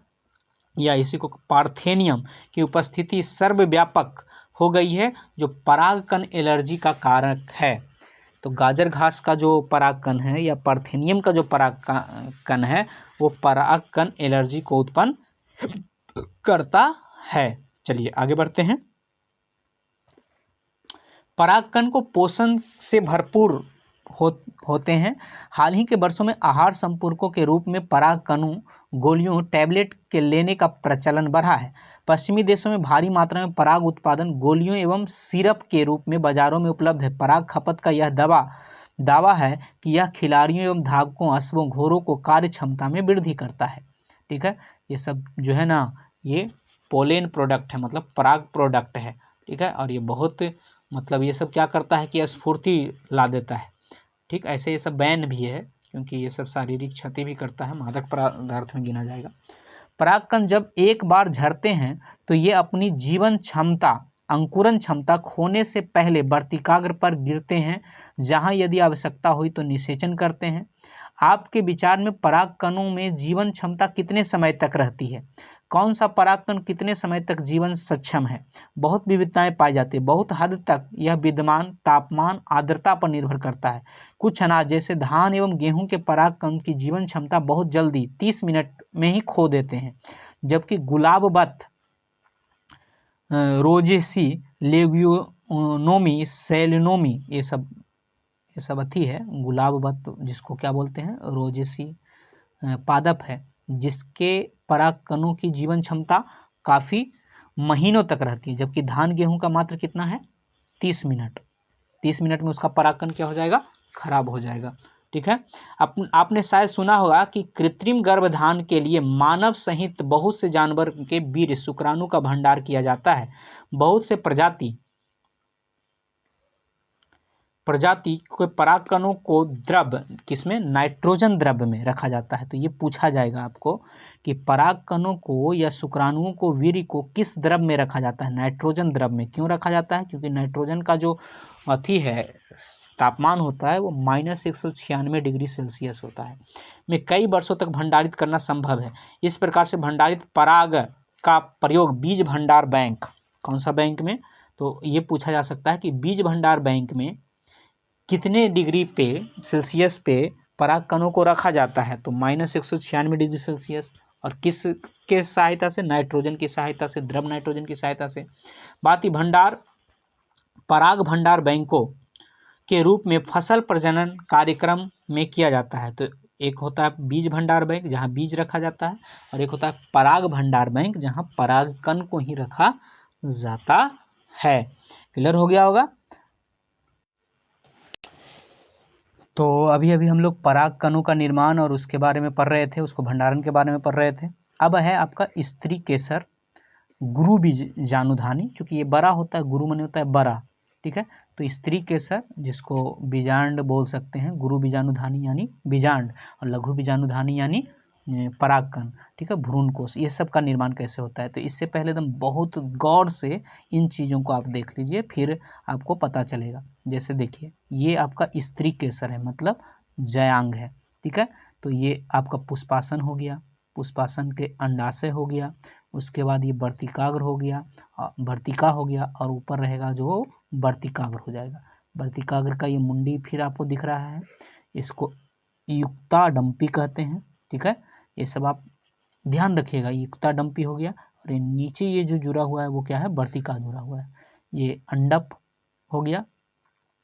S1: या इसी को पार्थेनियम की उपस्थिति सर्वव्यापक हो गई है, जो परागकण एलर्जी का कारक है। तो गाजर घास का जो परागकण है या पार्थेनियम का जो परागकण है वो परागकण एलर्जी को उत्पन्न करता है। चलिए आगे बढ़ते हैं। परागकण को पोषण से भरपूर होते हैं। हाल ही के वर्षों में आहार संपूरकों के रूप में परागकणों गोलियों टैबलेट के लेने का प्रचलन बढ़ा है। पश्चिमी देशों में भारी मात्रा में पराग उत्पादन गोलियों एवं सिरप के रूप में बाजारों में उपलब्ध है। पराग खपत का यह दावा है कि यह खिलाड़ियों एवं धावकों, अश्वों, घोड़ों को कार्य क्षमता में वृद्धि करता है। ठीक है, ये सब जो है ना ये पोलेन प्रोडक्ट है, मतलब पराग प्रोडक्ट है। ठीक है, और ये बहुत मतलब ये सब क्या करता है कि स्फूर्ति ला देता है। ठीक, ऐसे ये सब बैन भी है क्योंकि ये सब शारीरिक क्षति भी करता है, मादक पदार्थ में गिना जाएगा। परागकण जब एक बार झरते हैं तो ये अपनी जीवन क्षमता, अंकुरण क्षमता खोने से पहले वर्तिकाग्र पर गिरते हैं, जहां यदि आवश्यकता हुई तो निषेचन करते हैं। आपके विचार में परागकणों में जीवन क्षमता कितने समय तक रहती है? कौन सा परागकण कितने समय तक जीवन सक्षम है? बहुत विविधताएं पाई जाती है। बहुत हद तक यह विद्यमान तापमान, आर्द्रता पर निर्भर करता है। कुछ अनाज जैसे धान एवं गेहूं के परागकण की जीवन क्षमता बहुत जल्दी 30 मिनट में ही खो देते हैं, जबकि गुलाबवत, रोजेसी, लेग्यूनोमी, सेलिनोमी ये सब अथी है। गुलाबवत जिसको क्या बोलते हैं, रोजेसी पादप है, जिसके परागकणों की जीवन क्षमता काफ़ी महीनों तक रहती है, जबकि धान गेहूं का मात्र कितना है 30 मिनट। 30 मिनट में उसका परागकण क्या हो जाएगा, खराब हो जाएगा। ठीक है, आपने शायद सुना होगा कि कृत्रिम गर्भधान के लिए मानव सहित बहुत से जानवर के वीर्य शुक्राणु का भंडार किया जाता है। बहुत से प्रजाति के परागकणों को द्रव किसमें, नाइट्रोजन द्रव्य में रखा जाता है। तो ये पूछा जाएगा आपको कि परागकणों को या शुक्राणुओं को, वीर्य को किस द्रव्य में रखा जाता है? नाइट्रोजन द्रव्य में। क्यों रखा जाता है? क्योंकि नाइट्रोजन का जो अथी है तापमान होता है वो -196 डिग्री सेल्सियस होता है, में कई वर्षों तक भंडारित करना संभव है। इस प्रकार से भंडारित पराग का प्रयोग बीज भंडार बैंक, कौन सा बैंक में, तो ये पूछा जा सकता है कि बीज भंडार बैंक में कितने डिग्री पे सेल्सियस पे परागकणों को रखा जाता है? तो -196 डिग्री सेल्सियस। और किस के सहायता से? नाइट्रोजन की सहायता से, द्रव नाइट्रोजन की सहायता से। बाकी पराग भंडार बैंकों के रूप में फसल प्रजनन कार्यक्रम में किया जाता है। तो एक होता है बीज भंडार बैंक जहाँ बीज रखा जाता है, और एक होता है पराग भंडार बैंक जहाँ परागकण को ही रखा जाता है। क्लियर हो गया होगा? तो अभी अभी हम लोग परागकणों का निर्माण और उसके बारे में पढ़ रहे थे, उसको भंडारण के बारे में पढ़ रहे थे। अब है आपका स्त्री केसर गुरु बीजाणुधानी, चूँकि ये बड़ा होता है, गुरु माने होता है बड़ा। ठीक है, तो स्त्री केसर जिसको बीजांड बोल सकते हैं, गुरु बीजाणुधानी यानी बीजांड, और लघु बीजाणुधानी यानी परागकण। ठीक है, भ्रूणकोश, ये सब का निर्माण कैसे होता है? तो इससे पहले एकदम बहुत गौर से इन चीज़ों को आप देख लीजिए, फिर आपको पता चलेगा। जैसे देखिए ये आपका स्त्री केसर है, मतलब जयांग है। ठीक है, तो ये आपका पुष्पासन हो गया, पुष्पासन के अंडाशय हो गया, उसके बाद ये वर्तिकाग्र हो गया, वर्तिका हो गया, और ऊपर रहेगा जो वर्तिकाग्र हो जाएगा। वर्तिकाग्र का ये मुंडी फिर आपको दिख रहा है, इसको युक्ता डंपी कहते हैं। ठीक है, ये सब आप ध्यान रखिएगा। युक्ता डंपी हो गया, और ये नीचे ये जो जुड़ा हुआ है वो क्या है, वर्तिका जुड़ा हुआ है, ये अंडप हो गया।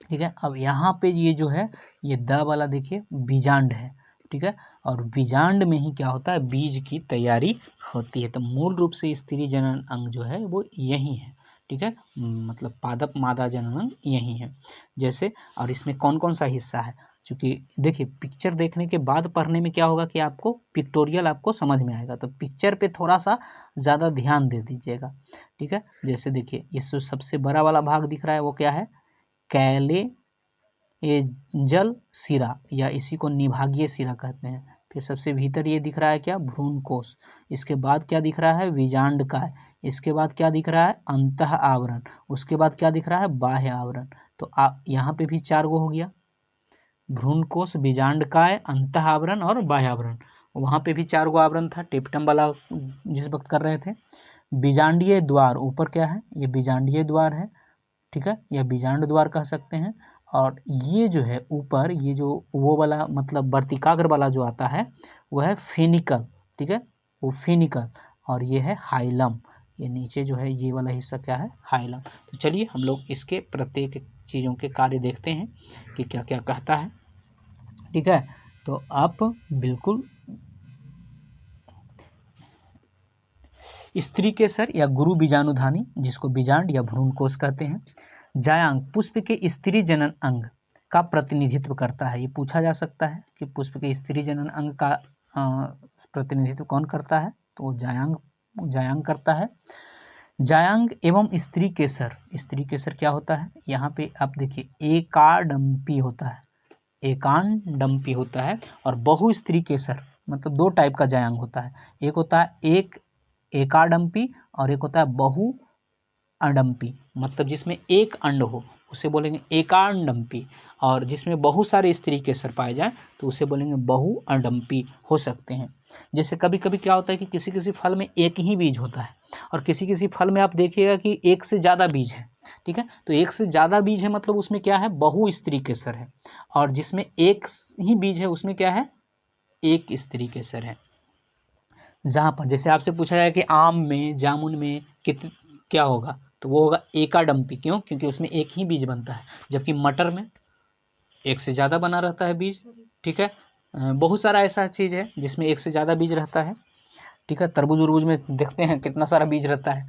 S1: ठीक है, अब यहाँ पे ये जो है ये द वाला देखिए बीजांड है। ठीक है, और बीजांड में ही क्या होता है, बीज की तैयारी होती है। तो मूल रूप से स्त्री जनन अंग जो है वो यही है। ठीक है, मतलब पादप मादा जनन अंग यही है। जैसे, और इसमें कौन कौन सा हिस्सा है, चूँकि देखिए पिक्चर देखने के बाद पढ़ने में क्या होगा कि आपको पिक्टोरियल आपको समझ में आएगा, तो पिक्चर पे थोड़ा सा ज़्यादा ध्यान दे दीजिएगा। ठीक है, जैसे देखिए ये सबसे बड़ा वाला भाग दिख रहा है वो क्या है, कैले ये जल सिरा या इसी को निभागीय सिरा कहते हैं। फिर सबसे भीतर ये दिख रहा है क्या, भ्रूण कोश। इसके बाद क्या दिख रहा है, बीजांडकाय। इसके बाद क्या दिख रहा है, अंतः आवरण। उसके बाद क्या दिख रहा है, बाह्य आवरण। तो यहाँ पे भी 4 गो हो गया, भ्रूण कोश, बीजांडकाय, अंतः आवरण और बाह्य आवरण। वहाँ पे भी 4 गो आवरण था टेप्टम वाला जिस वक्त कर रहे थे। बीजांडीय द्वार ऊपर क्या है, ये बीजांडीय द्वार है, ठीक है, यह बीजांड द्वार कह सकते हैं। और ये जो है ऊपर, ये जो वो वाला मतलब वर्तिकाग्र वाला जो आता है वह है फेनिकल, ठीक है, वो फेनिकल। और ये है हाइलम, ये नीचे जो है ये वाला हिस्सा क्या है, हाइलम। तो चलिए हम लोग इसके प्रत्येक चीज़ों के कार्य देखते हैं कि क्या क्या कहता है, ठीक है। तो आप बिल्कुल स्त्री केसर या गुरु बीजाणुधानी, जिसको बीजांड या भ्रूण कोश कहते हैं। जायांग पुष्प के स्त्री जनन अंग का प्रतिनिधित्व करता है। ये पूछा जा सकता है कि पुष्प के स्त्री जनन अंग का प्रतिनिधित्व कौन करता है, तो वो जायांग करता है। जायांग एवं स्त्री केसर, स्त्री केसर क्या होता है, यहाँ पे आप देखिए एकाडंपी होता है, एकांडंपी होता है। और बहु स्त्री केसर मतलब 2 टाइप का जायांग होता है, एक होता है एकाडंपी और एक होता है बहु अडंपी, मतलब जिसमें एक अंड हो उसे बोलेंगे एकांडंपी, और जिसमें बहुत सारे स्त्री केसर पाए जाए तो उसे बोलेंगे बहु अडंपी हो सकते हैं। जैसे कभी कभी क्या होता है कि किसी किसी फल में एक ही बीज होता है और किसी किसी फल में आप देखिएगा कि एक से ज़्यादा बीज है, ठीक है। तो एक से ज़्यादा बीज है मतलब उसमें क्या है, बहु स्त्री केसर है। और जिसमें एक ही बीज है उसमें क्या है, एक स्त्री केसर है। जहाँ पर जैसे आपसे पूछा जाए कि आम में, जामुन में क्या होगा, तो वो होगा एकाडंपी। क्यों, क्योंकि उसमें एक ही बीज बनता है, जबकि मटर में एक से ज़्यादा बना रहता है बीज, ठीक है। बहुत सारा ऐसा चीज़ है जिसमें एक से ज़्यादा बीज रहता है, ठीक है। तरबूज उरबूज में देखते हैं कितना सारा बीज रहता है,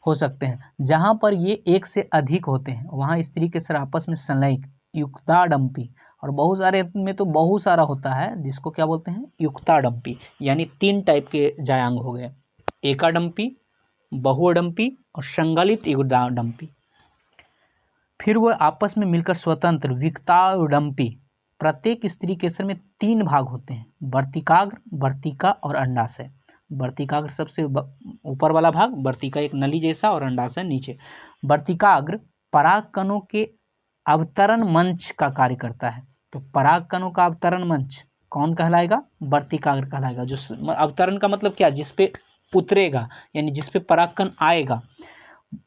S1: हो सकते हैं। जहाँ पर ये एक से अधिक होते हैं वहाँ स्त्री के सर आपस में संलयिक युक्ताडंपी, और बहुत सारे में तो बहुत सारा होता है जिसको क्या बोलते हैं, युक्ताडंपी। यानी 3 टाइप के जायांग हो गए, एकाडंपी, बहुअडंपी और संगलित युक्ताडंपी। फिर वह आपस में मिलकर स्वतंत्र विक्ताडंपी। प्रत्येक स्त्री केसर में 3 भाग होते हैं, वर्तिकाग्र, वर्तिका और अंडाशय। वर्तिकाग्र सबसे ऊपर वाला भाग, वर्तिका एक नली जैसा और अंडाशय नीचे। वर्तिकाग्र परागकणों के अवतरण मंच का कार्य करता है। तो परागकणों का अवतरण मंच कौन कहलाएगा, वर्तिकाग्र कहलाएगा। जो अवतरण का मतलब क्या, जिसपे उतरेगा यानी जिसपे परागकण आएगा,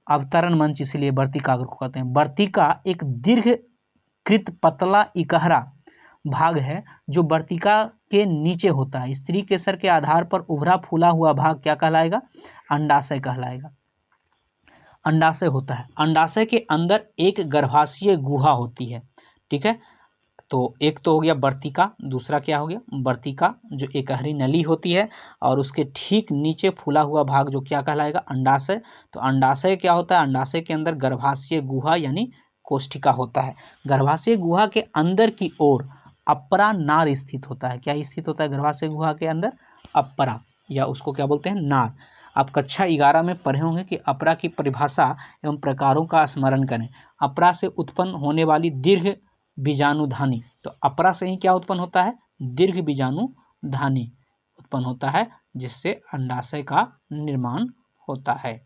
S1: अवतरण मंच इसलिए वर्तिकाग्र को कहते हैं। वर्तिका एक दीर्घकृत पतला इकहरा भाग है जो वर्तिका के नीचे होता है। स्त्री केसर के आधार पर उभरा फूला हुआ भाग क्या कहलाएगा, अंडाशय कहलाएगा। अंडाशय होता है, अंडाशय के अंदर एक गर्भाशय गुहा होती है, ठीक है। तो एक तो हो गया वर्तिका, दूसरा क्या हो गया, वर्तिका जो एकहरी नली होती है, और उसके ठीक नीचे फूला हुआ भाग जो क्या कहलाएगा, अंडाशय। तो अंडाशय क्या होता है, अंडाशय के अंदर गर्भाशय गुहा यानी कोष्ठिका होता है। गर्भाशय गुहा के अंदर की ओर अपरा नार स्थित होता है। क्या स्थित होता है गर्भाशय गुहा के अंदर, अपरा, या उसको क्या बोलते हैं, नार। आप कक्षा 11 में पढ़े होंगे कि अपरा की परिभाषा एवं प्रकारों का स्मरण करें। अपरा से उत्पन्न होने वाली दीर्घ बीजाणुधानी, तो अपरा से ही क्या उत्पन्न होता है, दीर्घ बीजाणुधानी उत्पन्न होता है, जिससे अंडाशय का निर्माण होता है।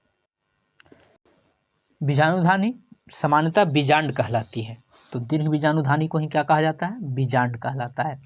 S1: बीजाणुधानी सामान्यतः बीजांड कहलाती है, तो दीर्घ बीजाणुधानी को ही क्या कहा जाता है, बीजांड कहलाता है,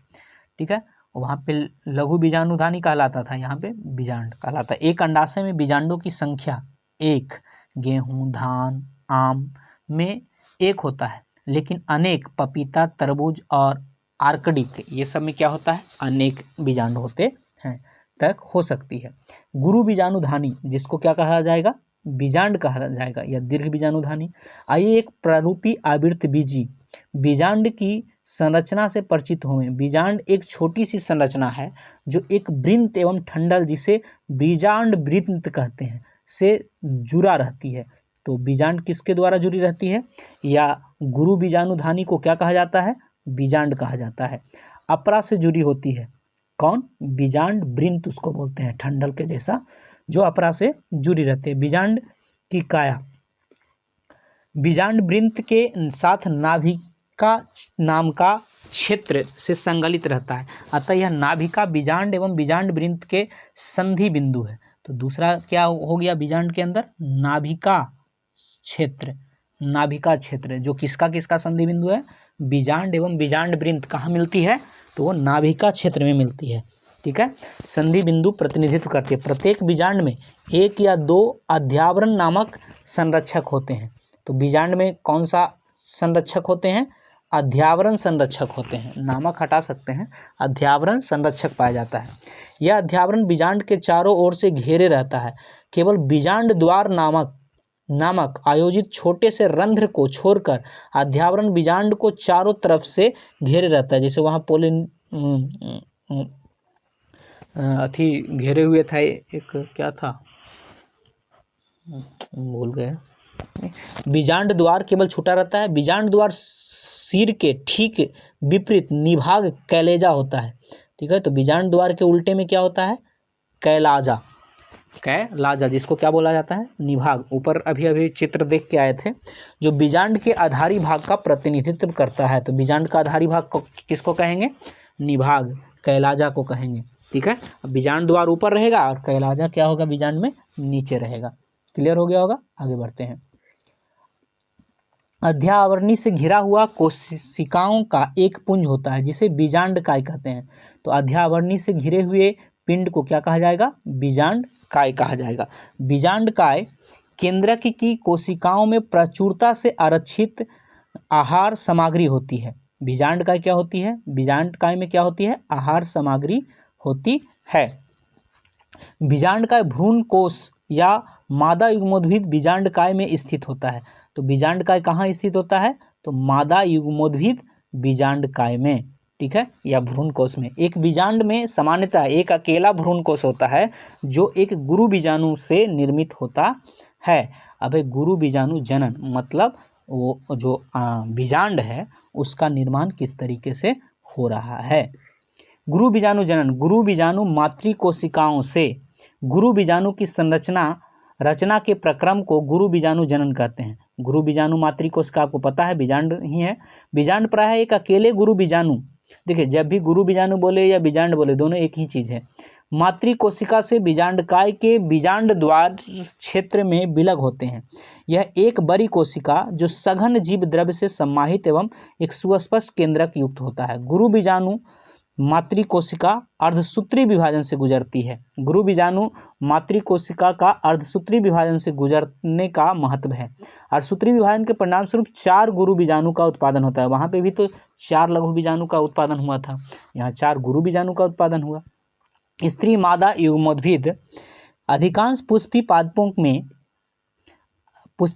S1: ठीक है। वहाँ पे लघु बीजाणुधानी कहलाता था, यहाँ पे बीजांड कहलाता है। एक अंडाशय में बीजांडों की संख्या 1 गेहूँ, धान, आम में 1 होता है, लेकिन अनेक पपीता, तरबूज और आर्कडिक ये सब में क्या होता है, अनेक बीजांड होते हैं, तक हो सकती है। गुरु बीजाणुधानी जिसको क्या कहा जाएगा, बीजांड कहा जाएगा या दीर्घ बीजाणुधानी। आइए एक प्रारूपी आवृत्त बीजी बीजांड की संरचना से परिचित हुए। बीजांड एक छोटी सी संरचना है जो एक वृंत एवं ठंडल, जिसे बीजांड वृंत कहते हैं, से जुड़ा रहती है। तो बीजांड किसके द्वारा जुड़ी रहती है, या गुरु बीजाणुधानी को क्या कहा जाता है, बीजांड कहा जाता है। अपरा से जुड़ी होती है, कौन, बीजांड वृंत उसको बोलते हैं, ठंडल के जैसा जो अपरा से जुड़ी रहती है। बीजांड की काया बीजांड वृंत के साथ नाभि नाम का क्षेत्र से संगलित रहता है, अतः यह नाभिका बीजांड एवं बीजांड वृंत के संधि बिंदु है। तो दूसरा क्या हो गया बीजांड के अंदर, नाभिका क्षेत्र, नाभिका क्षेत्र जो किसका किसका संधि बिंदु है, बीजांड एवं बीजांड वृंत कहाँ मिलती है, तो वो नाभिका क्षेत्र में मिलती है। ठीक है, संधि बिंदु प्रतिनिधित्व करती है। प्रत्येक बीजांड में एक या दो अध्यावरण नामक संरक्षक होते हैं। तो बीजांड में कौन सा संरक्षक होते हैं, अध्यावरण संरक्षक होते हैं, नामक हटा सकते हैं, अध्यावरण संरक्षक पाया जाता है। यह अध्यावरण बीजांड के चारों ओर से घेरे रहता है। केवल बीजांड द्वार नामक आयोजित छोटे से रंध्र को छोड़कर अध्यावरण बीजांड को चारों तरफ से घेरे रहता है। जैसे वहाँ घेरे हुए था, एक क्या था भूल गए। बीजांड द्वार केवल छूटा रहता है। बीजांड द्वार सिर के ठीक विपरीत निभाग कैलेजा होता है। ठीक है, तो बीजांड द्वार के उल्टे में क्या होता है, कैलाजा, जिसको क्या बोला जाता है, निभाग। ऊपर अभी चित्र देख के आए थे, जो बीजांड के आधारी भाग का प्रतिनिधित्व करता है। तो बीजांड का आधारी भाग को किसको कहेंगे, निभाग, कैलाजा को कहेंगे। ठीक है, अब बीजांड द्वार ऊपर रहेगा और कैलाजा क्या होगा, बीजांड में नीचे रहेगा। क्लियर हो गया होगा, आगे बढ़ते हैं। अध्यावरणी से घिरा हुआ कोशिकाओं का एक पुंज होता है जिसे बीजांड काय कहते हैं। तो अध्यावरणी से घिरे हुए पिंड को क्या कहा जाएगा, बीजांड काय कहा जाएगा। बीजांड काय केंद्रक की कोशिकाओं में प्रचुरता से आरक्षित आहार सामग्री होती है। बीजांड काय क्या होती है, बीजांड काय में क्या होती है, आहार सामग्री होती है। बीजांड काय भ्रूण कोश या मादा युग्मोद्भिद बीजांड काय में स्थित होता है। तो बीजांड काय कहाँ स्थित होता है, तो मादा युग्मोद्भिद बीजांड काय में। ठीक है, या भ्रूण कोश में। एक बीजांड में सामान्यतः एक अकेला भ्रूण कोश होता है जो एक गुरु बीजाणु से निर्मित होता है। अब गुरु बीजाणु जनन मतलब वो जो बीजांड है उसका निर्माण किस तरीके से हो रहा है। गुरु बीजाणु जनन, गुरु बीजाणु मातृ कोशिकाओं से गुरु बीजाणु की रचना के प्रक्रम को गुरु बीजाणु जनन कहते हैं। गुरु बीजाणु मातृ कोशिका आपको पता है बीजांड ही है। बीजांड प्रायः एक अकेले गुरु बीजाणु, देखिए जब भी गुरु बीजाणु बोले या बीजांड बोले दोनों एक ही चीज़ है, मातृ कोशिका से बीजांड काय के बीजांड द्वार क्षेत्र में विलग होते हैं। यह एक बड़ी कोशिका जो सघन जीव द्रव्य से सम्माहित एवं एक सुस्पष्ट केंद्रक युक्त होता है। गुरु बीजाणु मातृ कोशिका अर्धसूत्री विभाजन से गुजरती है। गुरु बीजाणु मातृ कोशिका का अर्धसूत्री विभाजन से गुजरने का महत्व है। अर्धसूत्री विभाजन के परिणाम स्वरूप 4 गुरु बीजाणु का उत्पादन होता है। वहाँ पे भी तो 4 लघु बीजाणु का उत्पादन हुआ था, यहाँ 4 गुरु बीजाणु का उत्पादन हुआ। स्त्री मादा युग्मोद्भिद अधिकांश पुष्पी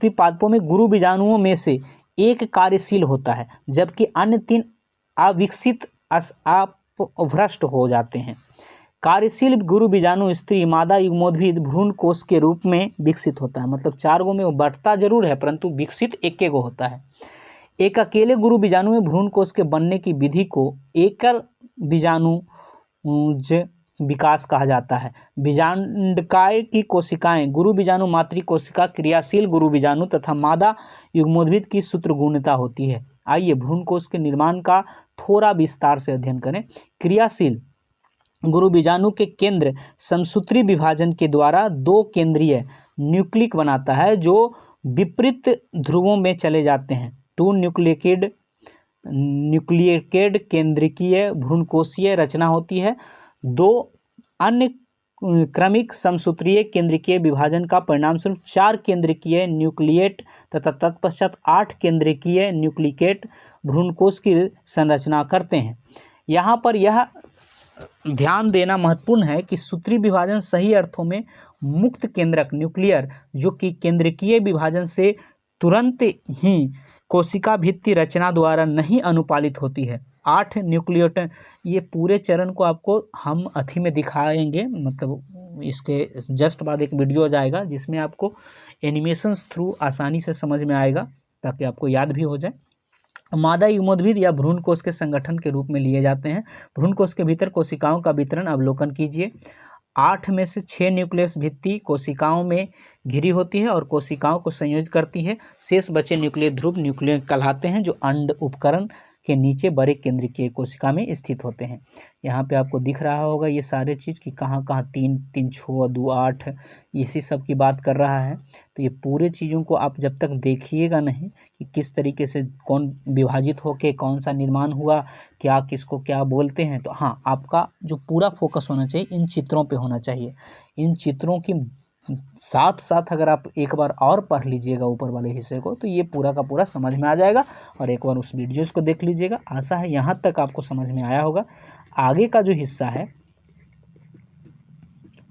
S1: पादपों में गुरु बीजाणुओं में से एक कार्यशील होता है, जबकि अन्य 3 अविकसित भ्रष्ट हो जाते हैं। कार्यशील गुरु बीजाणु स्त्री मादा युग्मोद्भिद भ्रूण कोश के रूप में विकसित होता है। मतलब 4 गो में वो बढ़ता जरूर है परंतु विकसित एक गो होता है। एक अकेले गुरु बीजाणु में भ्रूण कोश के बनने की विधि को एकल बीजाणुज विकास कहा जाता है। बीजांडकाय की कोशिकाएं गुरु बीजाणु मातृ कोशिका क्रियाशील गुरु बीजाणु तथा मादा युग्मोद्भिद की सूत्रगुणता होती है। आइए भ्रूण कोश के निर्माण का थोड़ा विस्तार से अध्ययन करें। क्रियाशील गुरु बीजाणु के केंद्र समसूत्री विभाजन के द्वारा 2 केंद्रीय न्यूक्लिक बनाता है जो विपरीत ध्रुवों में चले जाते हैं। 2 न्यूक्लिएटेड केंद्रकीय भ्रूणकोशीय रचना होती है। 2 अन्य क्रमिक समसूत्रीय केंद्रकीय विभाजन का परिणाम स्वरूप 4 केंद्रकीय न्यूक्लिएट तथा तत्पश्चात 8 केंद्रकीय न्यूक्लिकेट भ्रूणकोश की संरचना करते हैं। यहाँ पर यह ध्यान देना महत्वपूर्ण है कि सूत्री विभाजन सही अर्थों में मुक्त केंद्रक न्यूक्लियर जो कि केंद्रकीय विभाजन से तुरंत ही कोशिका भित्ति रचना द्वारा नहीं अनुपालित होती है। 8 न्यूक्लियोट, ये पूरे चरण को आपको हम अथी में दिखाएंगे, मतलब इसके जस्ट बाद एक वीडियो जाएगा जिसमें आपको एनिमेशंस थ्रू आसानी से समझ में आएगा ताकि आपको याद भी हो जाए। मादा युग्मोद्भिद या भ्रूण कोश के संगठन के रूप में लिए जाते हैं। भ्रूण कोश के भीतर कोशिकाओं का वितरण अवलोकन कीजिए। 8 में से 6 न्यूक्लियस भित्ति कोशिकाओं में घिरी होती है और कोशिकाओं को संयोजित करती है। शेष बचे न्यूक्लियर ध्रुव न्यूक्लियर कहलाते हैं, जो अंड उपकरण के नीचे बड़े केंद्रीय कोशिका में स्थित होते हैं। यहाँ पे आपको दिख रहा होगा ये सारे चीज़ कि कहाँ कहाँ 3 3 6 2 8 इसी सब की बात कर रहा है। तो ये पूरे चीज़ों को आप जब तक देखिएगा नहीं कि किस तरीके से कौन विभाजित होके कौन सा निर्माण हुआ, क्या किसको क्या बोलते हैं, तो हाँ आपका जो पूरा फोकस होना चाहिए इन चित्रों पे होना चाहिए। इन चित्रों की साथ साथ अगर आप एक बार और पढ़ लीजिएगा ऊपर वाले हिस्से को तो ये पूरा का पूरा समझ में आ जाएगा। और एक बार उस वीडियोज़ को देख लीजिएगा। आशा है यहाँ तक आपको समझ में आया होगा। आगे का जो हिस्सा है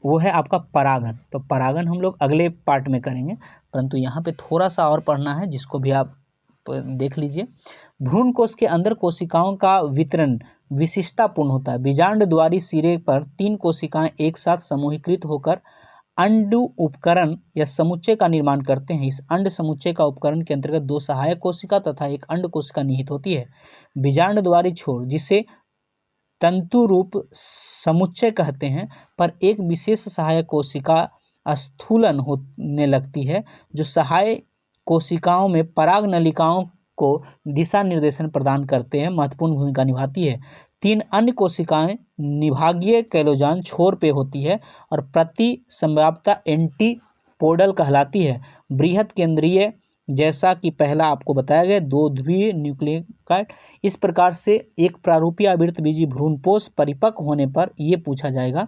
S1: वो है आपका परागन। तो परागन हम लोग अगले पार्ट में करेंगे, परंतु यहाँ पे थोड़ा सा और पढ़ना है जिसको भी आप देख लीजिए। भ्रूण कोश के अंदर कोशिकाओं का वितरण विशिष्टतापूर्ण होता है। बीजांड द्वारी सिरे पर 3 कोशिकाएं एक साथ समूहीकृत होकर अंड उपकरण या समुच्चय का निर्माण करते हैं। इस अंड समुच्चय का उपकरण के अंतर्गत 2 सहायक कोशिका तथा एक अंड कोशिका निहित होती है। बीजांड द्वारी छोर, जिसे तंतु रूप समुच्चय कहते हैं, पर एक विशेष सहायक कोशिका स्थूलन होने लगती है, जो सहायक कोशिकाओं में पराग नलिकाओं को दिशा निर्देशन प्रदान करते हैं महत्वपूर्ण भूमिका निभाती है। 3 अन्य कोशिकाएं निभागीय कैलोजान छोर पे होती है और प्रति संभाव्यता एंटीपोडल कहलाती है। बृहद केंद्रीय, जैसा कि पहला आपको बताया गया, 2 ध्रुवीय न्यूक्लियोटाइड। इस प्रकार से एक प्रारूपीय आवृतबीजी भ्रूणपोष परिपक्व होने पर यह पूछा जाएगा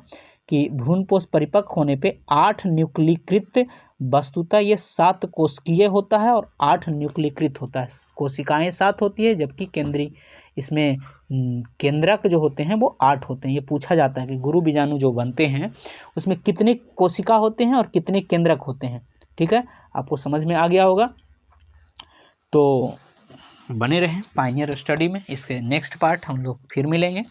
S1: कि भ्रूणपोष परिपक्व होने पे 8 न्यूक्लीकृत, वस्तुतः ये 7 कोशिकीय होता है और 8 न्यूक्लीकृत होता है। कोशिकाएं 7 होती है जबकि केंद्रीय इसमें केंद्रक जो होते हैं वो 8 होते हैं। ये पूछा जाता है कि गुरु बीजाणु जो बनते हैं उसमें कितने कोशिका होते हैं और कितने केंद्रक होते हैं। ठीक है, आपको समझ में आ गया होगा। तो बने रहें पायनियर स्टडी में। इसके नेक्स्ट पार्ट हम लोग फिर मिलेंगे।